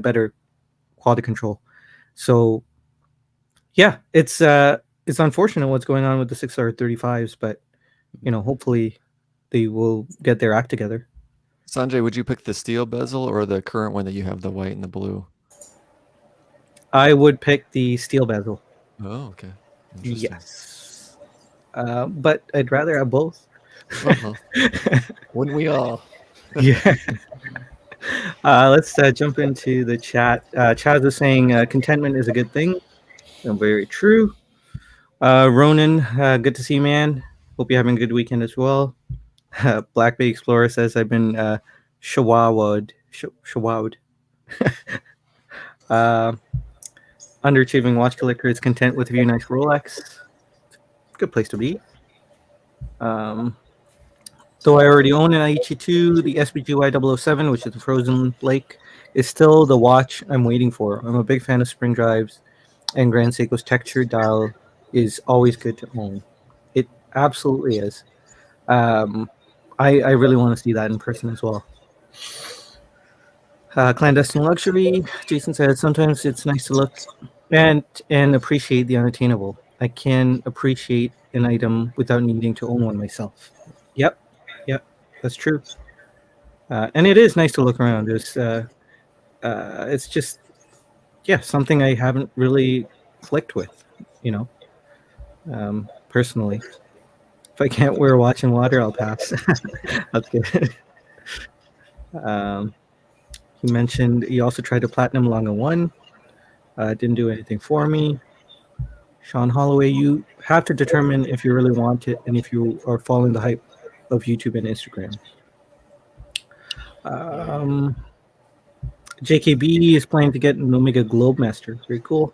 better quality control. So yeah, it's unfortunate what's going on with the 6R35s, but hopefully they will get their act together. Sanjay, would you pick the steel bezel or the current one that you have, the white and the blue? I would pick the steel bezel. Oh, okay. Yes. But I'd rather have both. Wouldn't we all? Yeah. Let's jump into the chat. Chaz was saying contentment is a good thing. Very true. Ronan, good to see you, man. Hope you're having a good weekend as well. Black Bay Explorer says I've been shawawed. Underachieving watch collector is content with a few nice Rolex. Good place to be. Though I already own an Aichi 2, the SBGY 007, which is a frozen lake, is still the watch I'm waiting for. I'm a big fan of spring drives, and Grand Seiko's texture dial is always good to own. It absolutely is. I really want to see that in person as well. Clandestine luxury, Jason said, sometimes it's nice to look and appreciate the unattainable. I can appreciate an item without needing to own one myself. Yep, that's true. And it is nice to look around. It's just, something I haven't really clicked with, personally. If I can't wear a watch in water, I'll pass. That's good. He mentioned he also tried a Platinum Longa 1. Didn't do anything for me. Sean Holloway, you have to determine if you really want it and if you are following the hype of YouTube and Instagram. JKB is planning to get an Omega Globemaster. Very cool.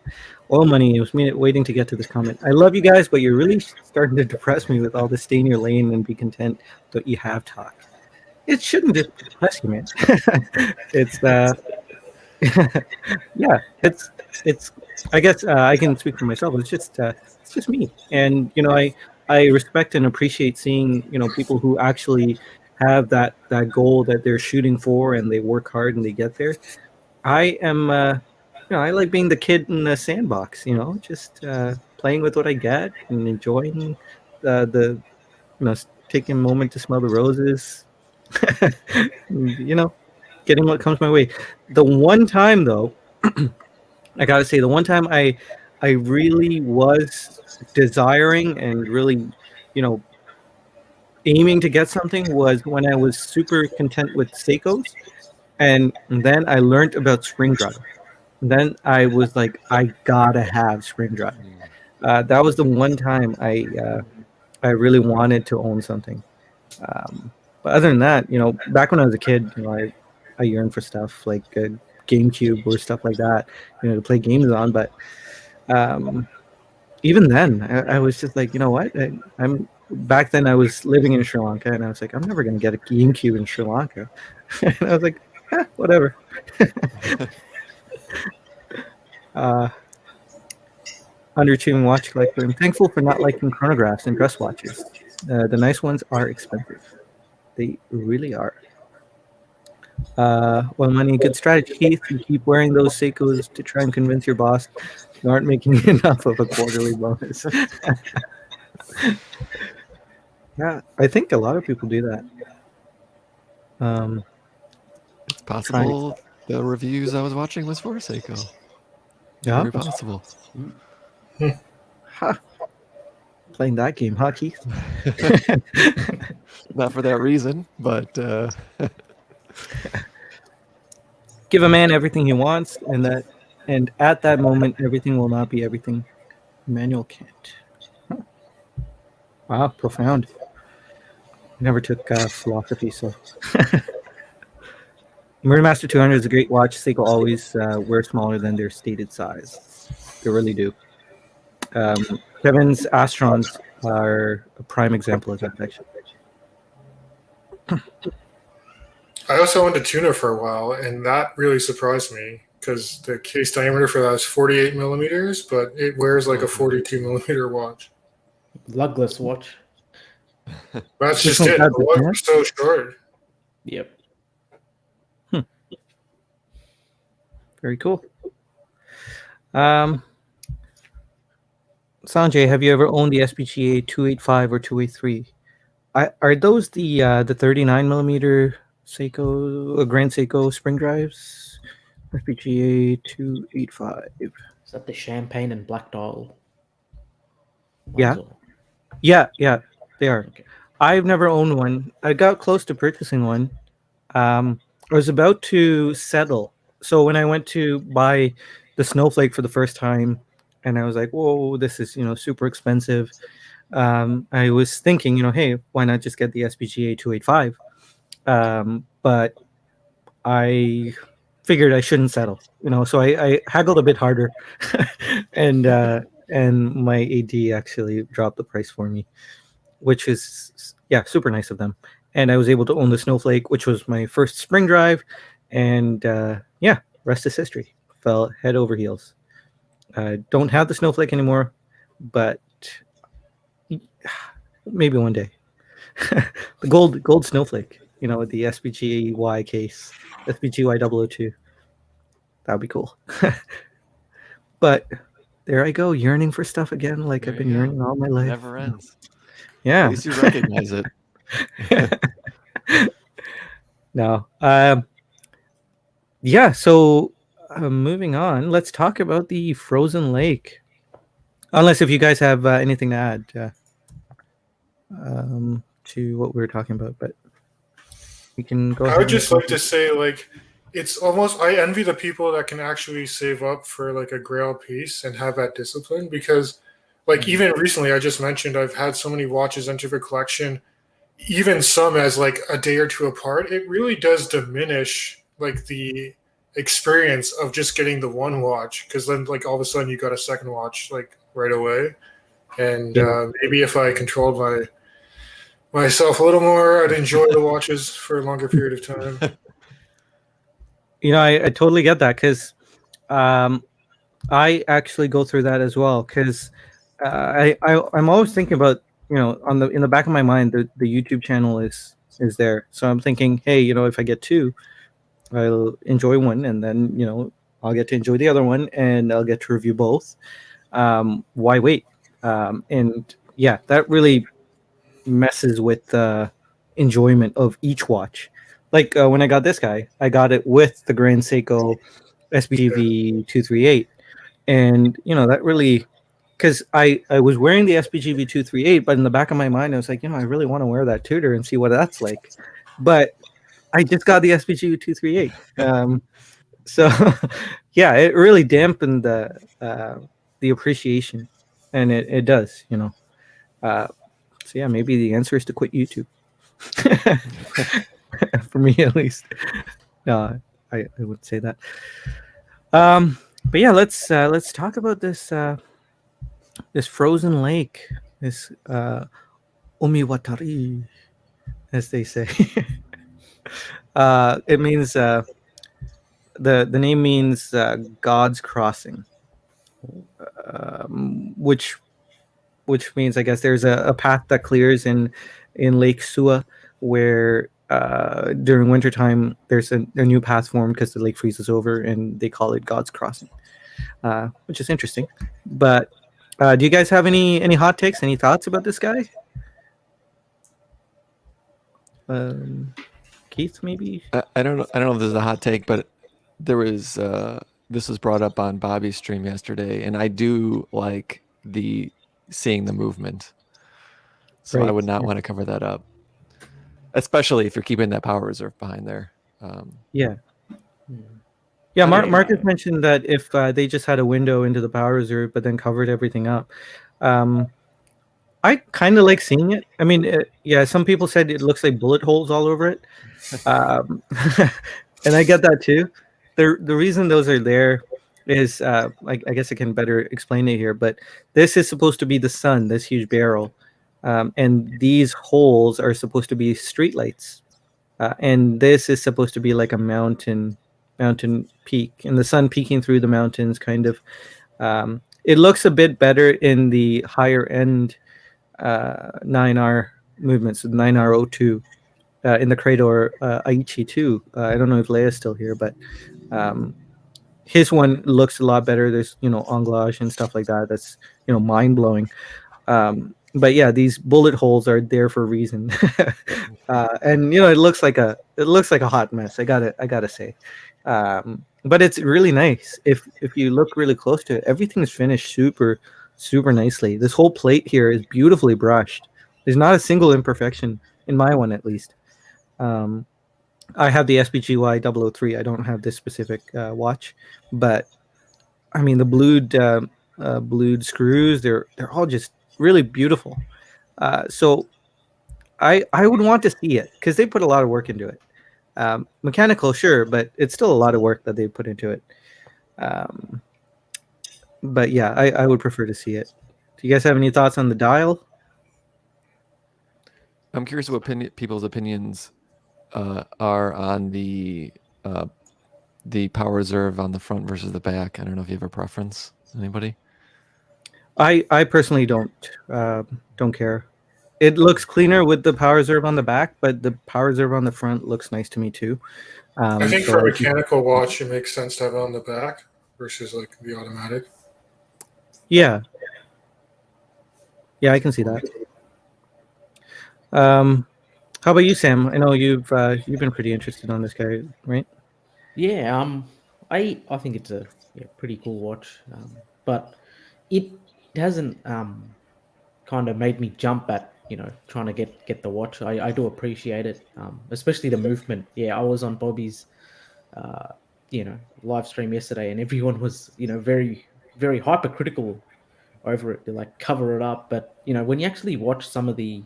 Oil Money, it was me waiting to get to this comment. I love you guys, but you're really starting to depress me with all this stay in your lane and be content that you have talk. It shouldn't just depress you, man. It's it's I guess I can speak for myself. It's just me, and I respect and appreciate seeing people who actually have that goal that they're shooting for and they work hard and they get there. I am I like being the kid in the sandbox, just playing with what I get and enjoying the taking a moment to smell the roses. Getting what comes my way. The one time though, I gotta say, the one time I really was desiring and really, aiming to get something was when I was super content with Seikos, and then I learned about spring drive. Then I was like, I gotta have spring drive. That was the one time I really wanted to own something. But other than that, back when I was a kid, I yearned for stuff like a GameCube or stuff like that, to play games on. But even then, I was just like, you know what? Back then I was living in Sri Lanka, and I was like, I'm never gonna get a GameCube in Sri Lanka. And I was like, whatever. Underachieving watch collector. I'm thankful for not liking chronographs and dress watches. The nice ones are expensive. They really are. Well, money, good strategy, Keith. You keep wearing those Seikos to try and convince your boss you aren't making enough of a quarterly bonus. Yeah, I think a lot of people do that. It's possible the reviews I was watching was for Seiko. Yeah, very possible. Huh. Playing that game, huh, Keith? Not for that reason, but give a man everything he wants, and at that moment, everything will not be everything. Emmanuel Kant. Huh. Wow, profound. Never took philosophy, so. Master 200 is a great watch. Seiko always wear smaller than their stated size. They really do. Kevin's Astrons are a prime example of that, actually. I also owned a tuner for a while, and that really surprised me because the case diameter for that is 48 millimeters, but it wears like a 42 millimeter watch. Lugless watch. That's just it. The watch was so short. Yep. Very cool. Sanjay, have you ever owned the SPGA 285 or 283? Are those the 39 millimeter Seiko, Grand Seiko spring drives? SPGA 285. Is that the champagne and black dial? Yeah. Yeah, they are. Okay. I've never owned one. I got close to purchasing one. I was about to settle. So when I went to buy the Snowflake for the first time, and I was like, whoa, this is, super expensive. I was thinking, hey, why not just get the SPGA 285? But I figured I shouldn't settle, so I haggled a bit harder, and my AD actually dropped the price for me, which is, super nice of them. And I was able to own the Snowflake, which was my first spring drive, and rest is history. Fell head over heels. Don't have the Snowflake anymore, but maybe one day. The gold Snowflake, with the SPGY case, SPGY 002. That would be cool. But there I go, yearning for stuff again, like I've been yearning all my life. Never ends. Yeah. At least you recognize it. No. So moving on, let's talk about the frozen lake. Unless if you guys have anything to add to what we were talking about, but we can go ahead. I would just like to say, it's almost, I envy the people that can actually save up for like a grail piece and have that discipline, because even recently, I just mentioned I've had so many watches enter the collection, even some as like a day or two apart. It really does diminish the experience of just getting the one watch, because then all of a sudden you got a second watch right away. And maybe if I controlled myself a little more, I'd enjoy the watches for a longer period of time. I totally get that, because I actually go through that as well, because I'm always thinking about, in the back of my mind, the YouTube channel is there. So I'm thinking, hey, if I get two, I'll enjoy one, and then I'll get to enjoy the other one, and I'll get to review both. Why wait? And yeah, that really messes with the enjoyment of each watch. Like when I got this guy, I got it with the Grand Seiko SPGV 238, and that really, because I was wearing the SPGV 238, but in the back of my mind I was like, I really want to wear that Tudor and see what that's like, but I just got the SPGV 238. So yeah, it really dampened the appreciation, and it does. So yeah, maybe the answer is to quit YouTube. For me at least. No, I would say that. But yeah, let's talk about this this frozen lake, this umiwatari, as they say. It means the name means God's crossing, which means, I guess, there's a path that clears in Lake Sua, where during wintertime there's a new path formed because the lake freezes over, and they call it God's crossing, which is interesting. But do you guys have any hot takes, any thoughts about this guy? Keith, maybe? I don't know if this is a hot take, but there was this was brought up on Bobby's stream yesterday, and I do like seeing the movement. So Right. I would not want to cover that up, especially if you're keeping that power reserve behind there. Yeah. Yeah, Marcus mentioned that if they just had a window into the power reserve, but then covered everything up. I kind of like seeing it. I mean, yeah, some people said it looks like bullet holes all over it. And I get that too. The reason those are there is, I guess I can better explain it here, but this is supposed to be the sun, this huge barrel. And these holes are supposed to be street lights. And this is supposed to be like a mountain peak, and the sun peeking through the mountains, kind of. It looks a bit better in the higher end 9R movements, the 9R02, in the Crador Aichi too. I don't know if Leia's still here, but his one looks a lot better. There's anglage and stuff like that. That's mind blowing. But yeah, these bullet holes are there for a reason, and it looks like a hot mess. I gotta say, but it's really nice. If you look really close to it, everything is finished super nicely. This whole plate here is beautifully brushed. There's not a single imperfection in my one, at least. I have the SPGY 003. I don't have this specific watch, but I mean the blued screws. They're all just really beautiful. So I would want to see it because they put a lot of work into it. Mechanical, sure, but it's still a lot of work that they put into it. But yeah, I would prefer to see it. Do you guys have any thoughts on the dial? I'm curious what people's opinions are on the power reserve on the front versus the back. I don't know if you have a preference. Anybody? I personally don't care. It looks cleaner with the power reserve on the back, but the power reserve on the front looks nice to me too. I think for a mechanical watch, it makes sense to have it on the back versus like the automatic. Yeah, I can see that. How about you, Sam? I know you've been pretty interested on this guy, right? Yeah, I think it's a pretty cool watch, but it hasn't kind of made me jump at trying to get the watch. I do appreciate it, especially the movement. Yeah, I was on Bobby's live stream yesterday, and everyone was very very hypercritical over it. They're like, cover it up, but when you actually watch some of the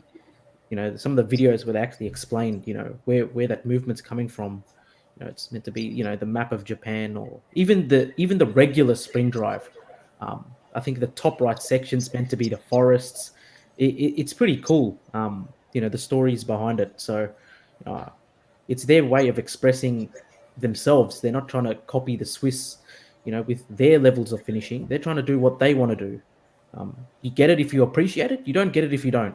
some of the videos where they actually explain where that movement's coming from, it's meant to be the map of Japan, or even the regular spring drive. I think the top right section's meant to be the forests. It's pretty cool. The stories behind it. So it's their way of expressing themselves. They're not trying to copy the Swiss, with their levels of finishing. They're trying to do what they want to do. You get it if you appreciate it. You don't get it if you don't.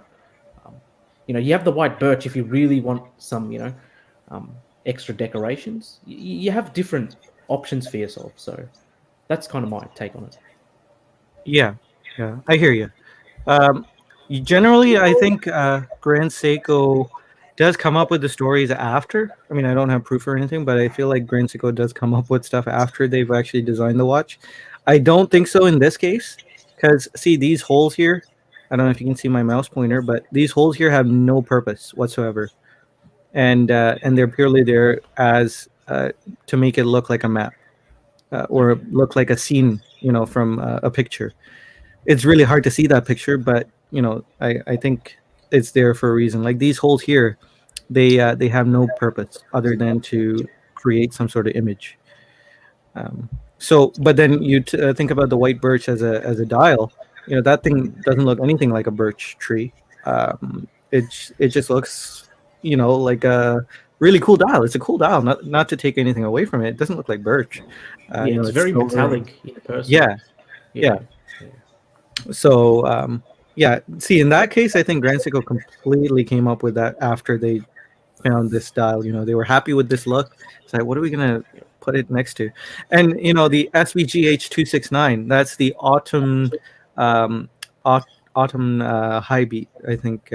You have the white birch if you really want some, extra decorations. You have different options for yourself. So that's kind of my take on it. Yeah, I hear you. Um, Generally, I think Grand Seiko does come up with the stories after. I mean, I don't have proof or anything, but I feel like Grand Seiko does come up with stuff after they've actually designed the watch. I don't think so in this case, because see these holes here. I don't know if you can see my mouse pointer, but these holes here have no purpose whatsoever, and they're purely there as to make it look like a map or look like a scene, from a picture. It's really hard to see that picture, but I think it's there for a reason. Like these holes here, they have no purpose other than to create some sort of image. But then you think about the white birch as a dial. That thing doesn't look anything like a birch tree. It just looks like a really cool dial. It's a cool dial, not to take anything away from it. It doesn't look like birch. It's very silver. metallic in person. Yeah. So see, in that case, I think Grand Seiko completely came up with that after they found this style. They were happy with this look. It's like, what are we gonna put it next to? And the SVGH 269. That's the autumn high beat. I think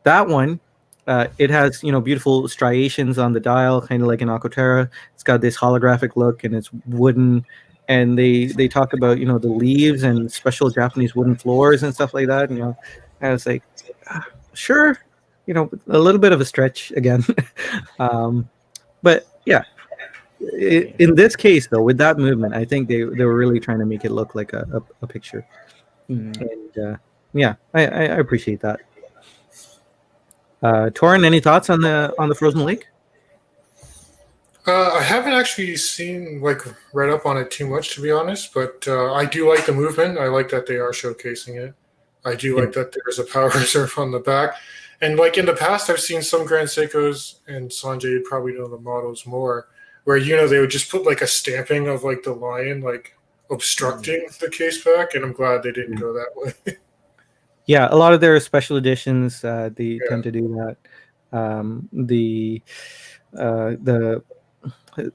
that one. It has beautiful striations on the dial, kind of like an Aquaterra. It's got this holographic look, and it's wooden. And they talk about the leaves and special Japanese wooden floors and stuff like that. And it's like, sure, a little bit of a stretch again. But yeah, in this case though, with that movement, I think they were really trying to make it look like a picture. And I appreciate that. Toran, any thoughts on the frozen lake? I haven't actually read up on it too much, to be honest, but I do like the movement. I like that they are showcasing it. I do like that there's a power reserve on the back. And in the past, I've seen some Grand Seikos, and Sanjay, you'd probably know the models more, where, they would just put a stamping of the lion, obstructing the case back. And I'm glad they didn't go that way. Yeah, a lot of their special editions, they tend to do that.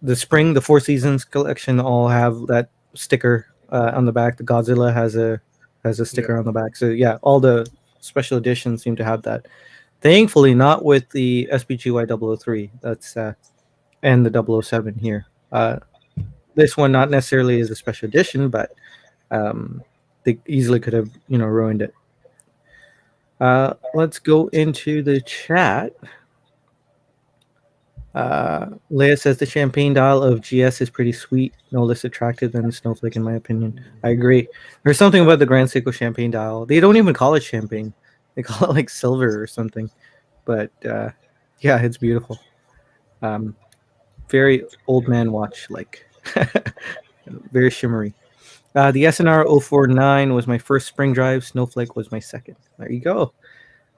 The spring, the Four Seasons collection all have that sticker on the back. The Godzilla has a sticker on the back. So yeah, all the special editions seem to have that. Thankfully, not with the SBGY 003. That's and the 007 here. This one not necessarily is a special edition, but they easily could have ruined it. Let's go into the chat. Leia says the champagne dial of GS is pretty sweet, no less attractive than the Snowflake, in my opinion. I agree. There's something about the Grand Seiko champagne dial. They don't even call it champagne; they call it silver or something. But yeah, it's beautiful. Very old man watch, very shimmery. The SNR 049 was my first spring drive. Snowflake was my second. There you go.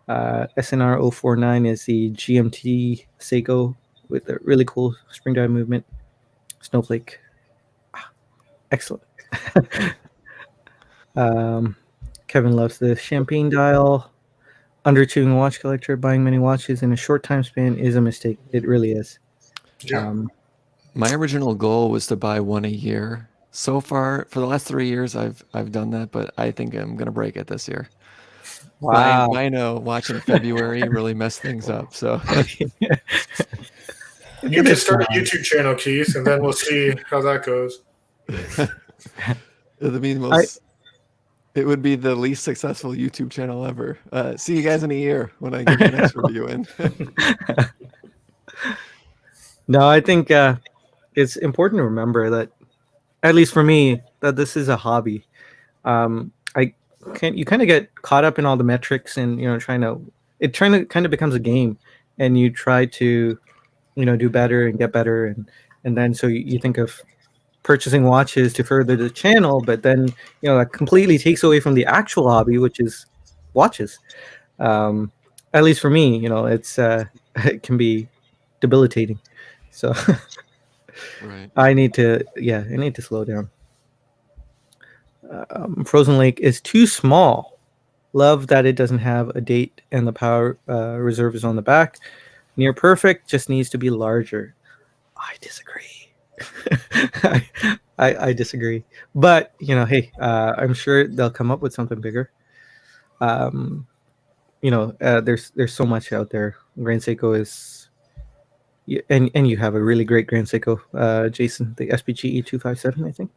SNR 049 is the GMT Seiko with a really cool spring drive movement. Snowflake. Excellent. Kevin loves the champagne dial. Underachieving watch collector, buying many watches in a short time span is a mistake. It really is. Yeah. My original goal was to buy one a year. So far, for the last 3 years, I've done that, but I think I'm gonna break it this year. Wow. Buying a watch in February really messed things up. So you can start a YouTube channel, Keith, and then we'll see how that goes. It would be the least successful YouTube channel ever. See you guys in a year when I get the next review in. No, I think it's important to remember that, at least for me, that this is a hobby. You kind of get caught up in all the metrics and kind of becomes a game, and you try to do better and get better, and then so you think of purchasing watches to further the channel, but then that completely takes away from the actual hobby, which is watches. At least for me, it's it can be debilitating. So right. I need to slow down. Frozen Lake is too small. Love that it doesn't have a date and the power reserve is on the back. Near perfect, just needs to be larger. I disagree. I disagree. But hey, I'm sure they'll come up with something bigger. There's so much out there. Grand Seiko is, and you have a really great Grand Seiko, Jason, the SPG E257, I think.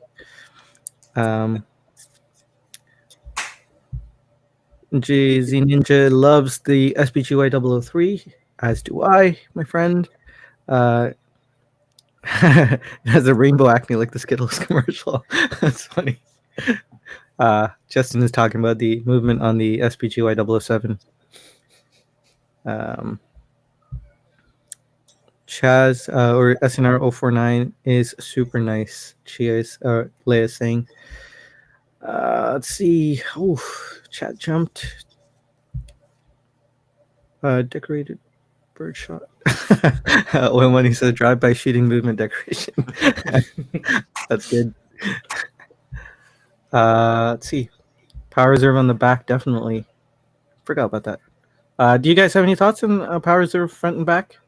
JZ Ninja loves the SPGY 003, as do I, my friend. It has a rainbow acne like the Skittles commercial. That's funny. Justin is talking about the movement on the SPGY 007. Chaz or SNR 049 is super nice. Leia saying. Let's see. Oh, chat jumped. Decorated bird shot. When he said drive-by shooting movement decoration. That's good. Let's see. Power reserve on the back, definitely. Forgot about that. Do you guys have any thoughts on power reserve front and back?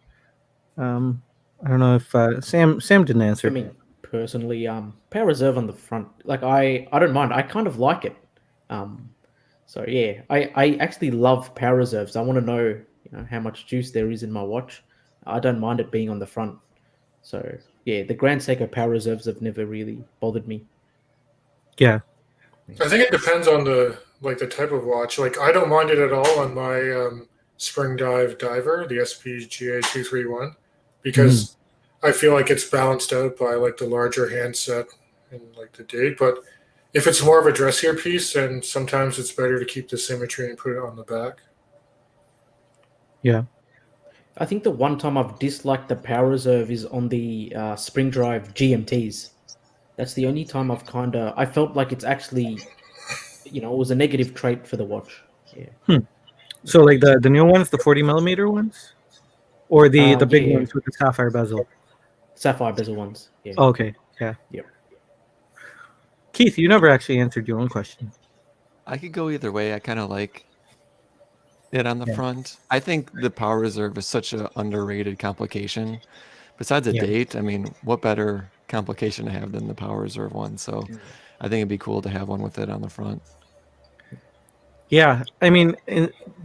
I don't know if Sam didn't answer. I mean, personally, power reserve on the front, like I don't mind. I kind of like it. So yeah, I actually love power reserves. I want to know, how much juice there is in my watch. I don't mind it being on the front. So yeah, the Grand Seiko power reserves have never really bothered me. Yeah, I think it depends on the type of watch. Like I don't mind it at all on my Spring Dive diver, the SPGA 231, because I feel like it's balanced out by the larger handset and the date. But if it's more of a dressier piece, then sometimes it's better to keep the symmetry and put it on the back. Yeah. I think the one time I've disliked the power reserve is on the Spring Drive GMTs. That's the only time I felt like it's actually, it was a negative trait for the watch. Yeah. So the new ones, the 40 millimeter ones, or the big ones with the sapphire bezel. Sapphire bezel ones. Yeah. Oh, okay. Yeah. Yep. Keith, you never actually answered your own question. I could go either way. I kind of like it on the front. I think the power reserve is such an underrated complication. Besides a date, I mean, what better complication to have than the power reserve one? So I think it'd be cool to have one with it on the front. Yeah, I mean,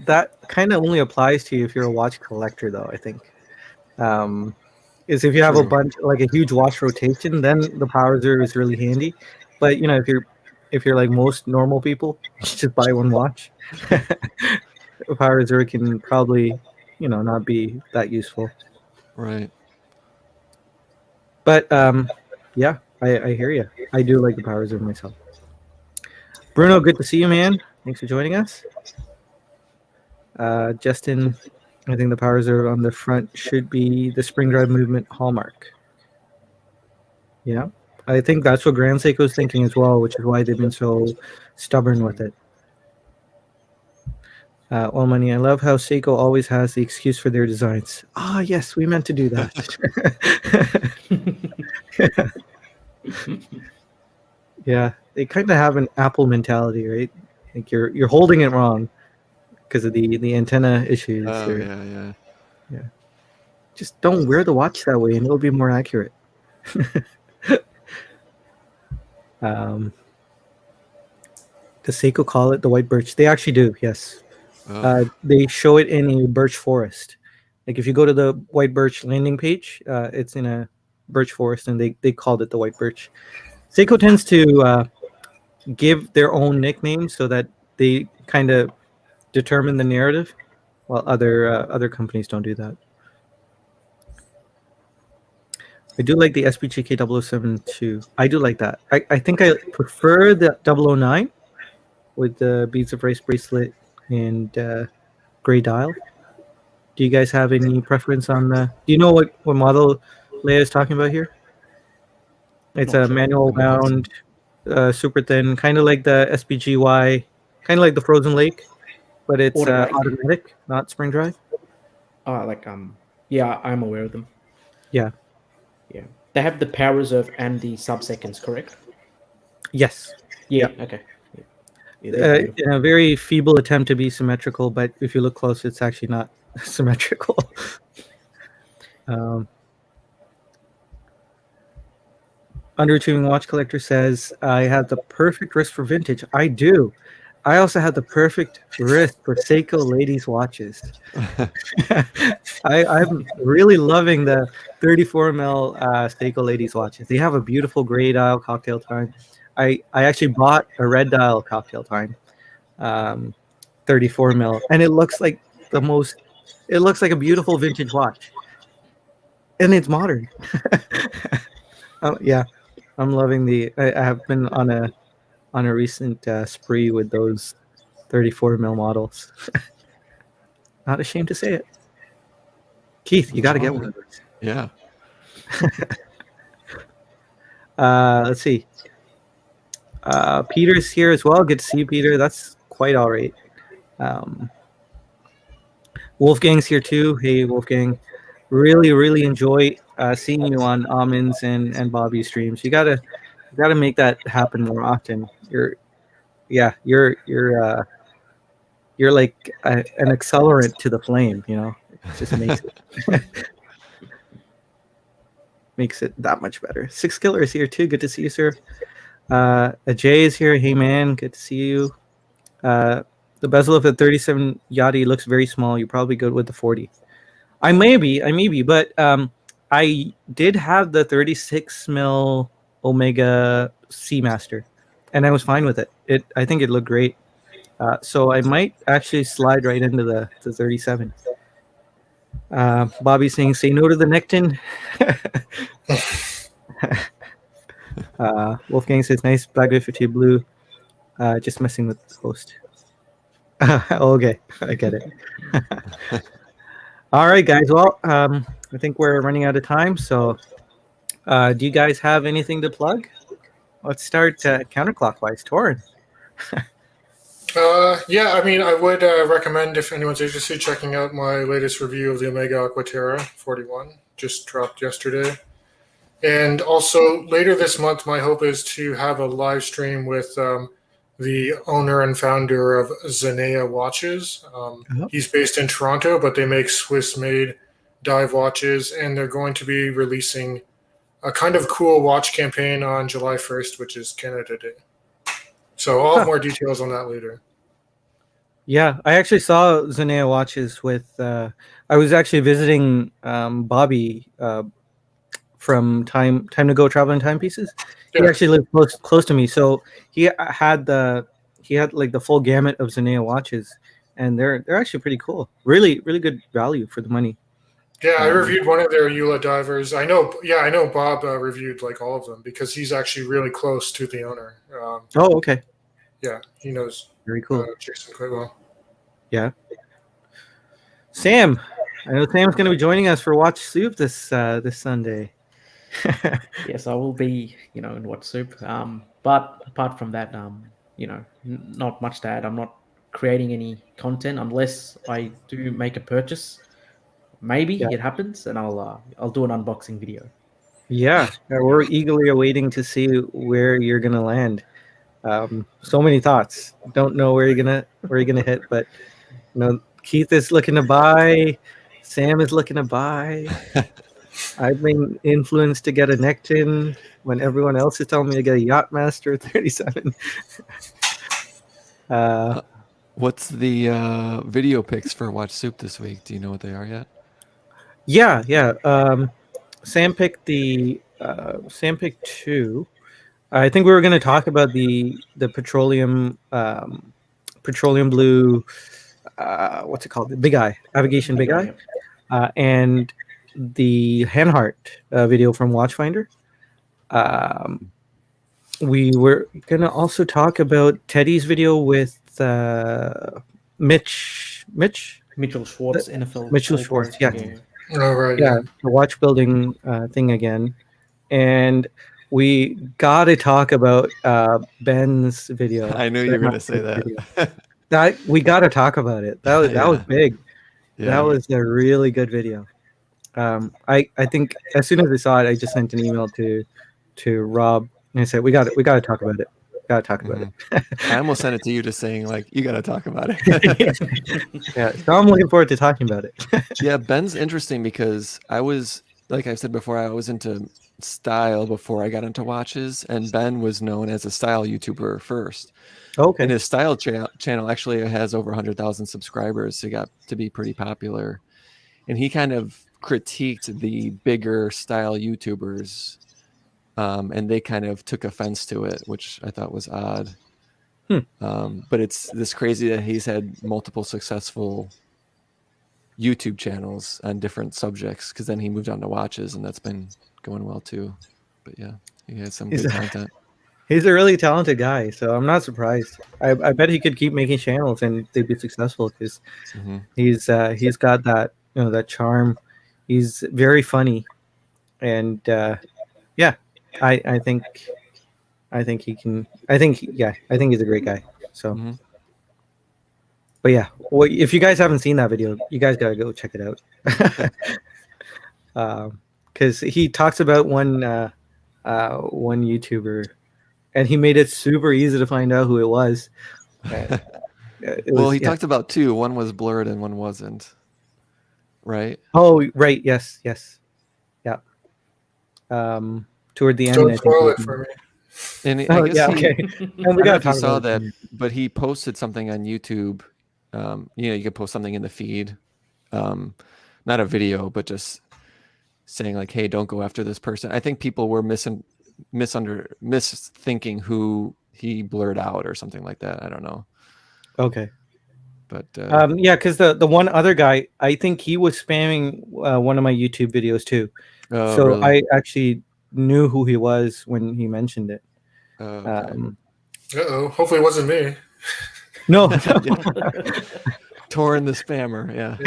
that kind of only applies to you if you're a watch collector, though, I think. Is if you have a bunch, like a huge watch rotation, then the power reserve is really handy. But, if you're like most normal people, just buy one watch. The power reserve can probably, not be that useful. Right. But, yeah, I hear you. I do like the power reserve myself. Bruno, good to see you, man. Thanks for joining us. Justin, I think the power reserve on the front should be the spring drive movement hallmark. Yeah, I think that's what Grand Seiko is thinking as well, which is why they've been so stubborn with it. All money. I love how Seiko always has the excuse for their designs. Yes, we meant to do that. Yeah, they kind of have an Apple mentality, right? Like you're holding it wrong because of the antenna issues. Oh, yeah. Just don't wear the watch that way, and it'll be more accurate. Does Seiko call it the white birch? They actually do, yes. They show it in a birch forest. Like if you go to the white birch landing page, it's in a birch forest, and they called it the white birch. Seiko tends to give their own nicknames so that they kind of determine the narrative, while other companies don't do that. I do like the SPGK 007 too. I do like that. I think I prefer the 009 with the beads of rice bracelet and gray dial. Do you guys have any preference on the? Do you know what model Leia is talking about here? It's a manual bound, super thin, kind of like the SPGY, kind of like the Frozen Lake, but it's automatic, not spring drive. Yeah, I'm aware of them. Yeah. Yeah. They have the power reserve and the sub-seconds, correct? Yes. Yeah. Okay. In a very feeble attempt to be symmetrical, but if you look close, it's actually not symmetrical. Underachieving Watch Collector says, I have the perfect wrist for vintage. I do. I also have the perfect wrist for Seiko ladies watches. I'm really loving the 34 mil Seiko ladies watches. They have a beautiful gray dial cocktail time. I actually bought a red dial cocktail time, 34 mil, and it looks like it looks like a beautiful vintage watch, and it's modern. Yeah, I'm loving I have been on a recent spree with those 34 mil models. Not ashamed to say it. Keith, you got to get one of those. Yeah. Let's see. Peter's here as well. Good to see you, Peter. That's quite all right. Wolfgang's here too. Hey, Wolfgang. Really, really enjoy seeing you on Almonds and Bobby's streams. You gotta make that happen more often. You're like an accelerant to the flame. You know, it just makes it that much better. Six Killer is here too. Good to see you, sir. Ajay is here. Hey man, good to see you. The bezel of the 37 Yachty looks very small. You're probably good with the 40. I may be, but I did have the 36 mil Omega Seamaster, and I was fine with it. I think it looked great. So I might actually slide right into the 37. Bobby's saying, "Say no to the Nekton." Wolfgang says, "Nice Black Bay 50 blue." Just messing with the host. Okay, I get it. All right, guys. Well, I think we're running out of time. So, do you guys have anything to plug? Let's start counterclockwise. Toran. Yeah, I mean, I would recommend, if anyone's interested, checking out my latest review of the Omega Aquaterra 41. Just dropped yesterday. And also, later this month, my hope is to have a live stream with the owner and founder of Zenea Watches. He's based in Toronto, but they make Swiss-made dive watches, and they're going to be releasing a kind of cool watch campaign on July 1st, which is Canada Day. So I'll have more details on that later. Yeah, I actually saw Zenea watches with. I was actually visiting Bobby from Time to Go Traveling Timepieces. He actually lived close to me, so he had like the full gamut of Zenea watches, and they're actually pretty cool. Really, really good value for the money. Yeah, I reviewed one of their Eula divers. I know Bob reviewed like all of them because he's actually really close to the owner. Oh, okay. Yeah, he knows. Very cool. Jason quite well. Yeah. Sam, I know Sam's going to be joining us for Watch Soup this Sunday. Yes, I will be, in Watch Soup. But apart from that, not much to add. I'm not creating any content unless I do make a purchase. Maybe it happens, and I'll do an unboxing video. Yeah, we're eagerly awaiting to see where you're gonna land. So many thoughts. Don't know where you're gonna hit, but Keith is looking to buy. Sam is looking to buy. I've been influenced to get a Nekton when everyone else is telling me to get a Yachtmaster 37. What's the video picks for Watch Soup this week? Do you know what they are yet? Yeah. Sam picked Sam picked two. I think we were going to talk about the petroleum blue. What's it called? The Big Eye Navigation Big Eye, and the Hanhart video from Watchfinder. We were going to also talk about Teddy's video with Mitchell Schwartz, NFL. Mitchell Schwartz, yeah. Oh, right. Yeah, the watch building thing again. And we got to talk about Ben's video. I knew you were going to say that. We got to talk about it. That was big. Yeah. That was a really good video. I think as soon as I saw it, I just sent an email to Rob and I said, we got to talk about it. Got to talk about it. I almost sent it to you just saying, like, you got to talk about it. Yeah, so I'm looking forward to talking about it. Yeah, Ben's interesting because I was like I said before, I was into style before I got into watches, and Ben was known as a style YouTuber first. Okay. And his style channel actually has over 100,000 subscribers. So he got to be pretty popular. And he kind of critiqued the bigger style YouTubers, and they kind of took offense to it, which I thought was odd. But it's this crazy that he's had multiple successful YouTube channels on different subjects, because then he moved on to watches, and that's been going well too. But yeah, he has some good content. He's a really talented guy, so I'm not surprised. I bet he could keep making channels and they'd be successful, because he's got that, you know, that charm. He's very funny, and yeah, I think he can. I think he's a great guy. So, but yeah, well, if you guys haven't seen that video, you guys gotta go check it out. Because he talks about one YouTuber, and he made it super easy to find out who it was. He talked about two. One was blurred and one wasn't. Right? Oh, right. Yes. Yeah. Toward the end. Don't spoil it for me. And I guess okay. And we got to saw that, but he posted something on YouTube. You could post something in the feed, not a video, but just saying like, "Hey, don't go after this person." I think people were misthinking who he blurred out or something like that. I don't know. Okay. But yeah, because the one other guy, I think he was spamming one of my YouTube videos too. Oh, so really? I actually knew who he was when he mentioned it. Okay. Hopefully it wasn't me. No. Toran the spammer. Yeah.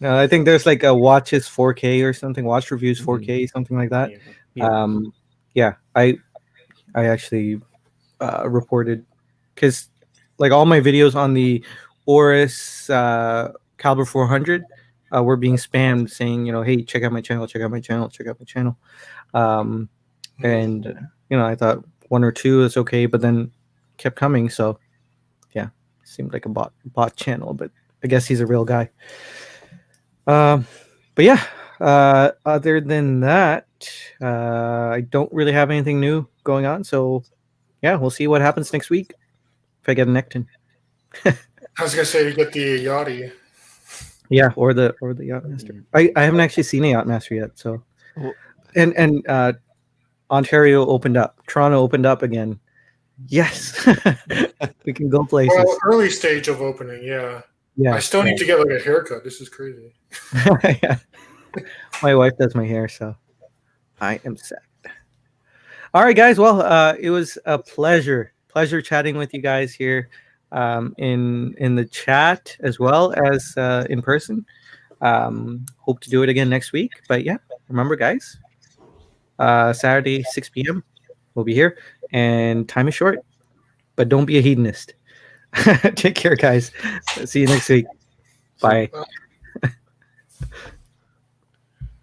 No, I think there's like a watches 4K or something, watch reviews 4K, something like that. I actually reported, because like all my videos on the Oris Caliber 400 were being spammed saying, hey, check out my channel. And I thought one or two is okay, but then kept coming. So yeah, seemed like a bot channel, but I guess he's a real guy. But yeah, other than that, I don't really have anything new going on. So yeah, we'll see what happens next week if I get a Nekton. I was gonna say you get the Yachty. Yeah, or the Yachtmaster. I haven't actually seen a Yachtmaster yet. So, and Ontario opened up, Toronto opened up again. Yes, we can go places. Well, early stage of opening, yeah. I still need to get like a haircut. This is crazy. Yeah. My wife does my hair, so I am set. All right, guys. Well, it was a pleasure chatting with you guys here in the chat as well as in person. Hope to do it again next week. But yeah, remember, guys, Saturday 6 p.m. we'll be here, and time is short, but don't be a hedonist. Take care, guys. See you next week. Bye.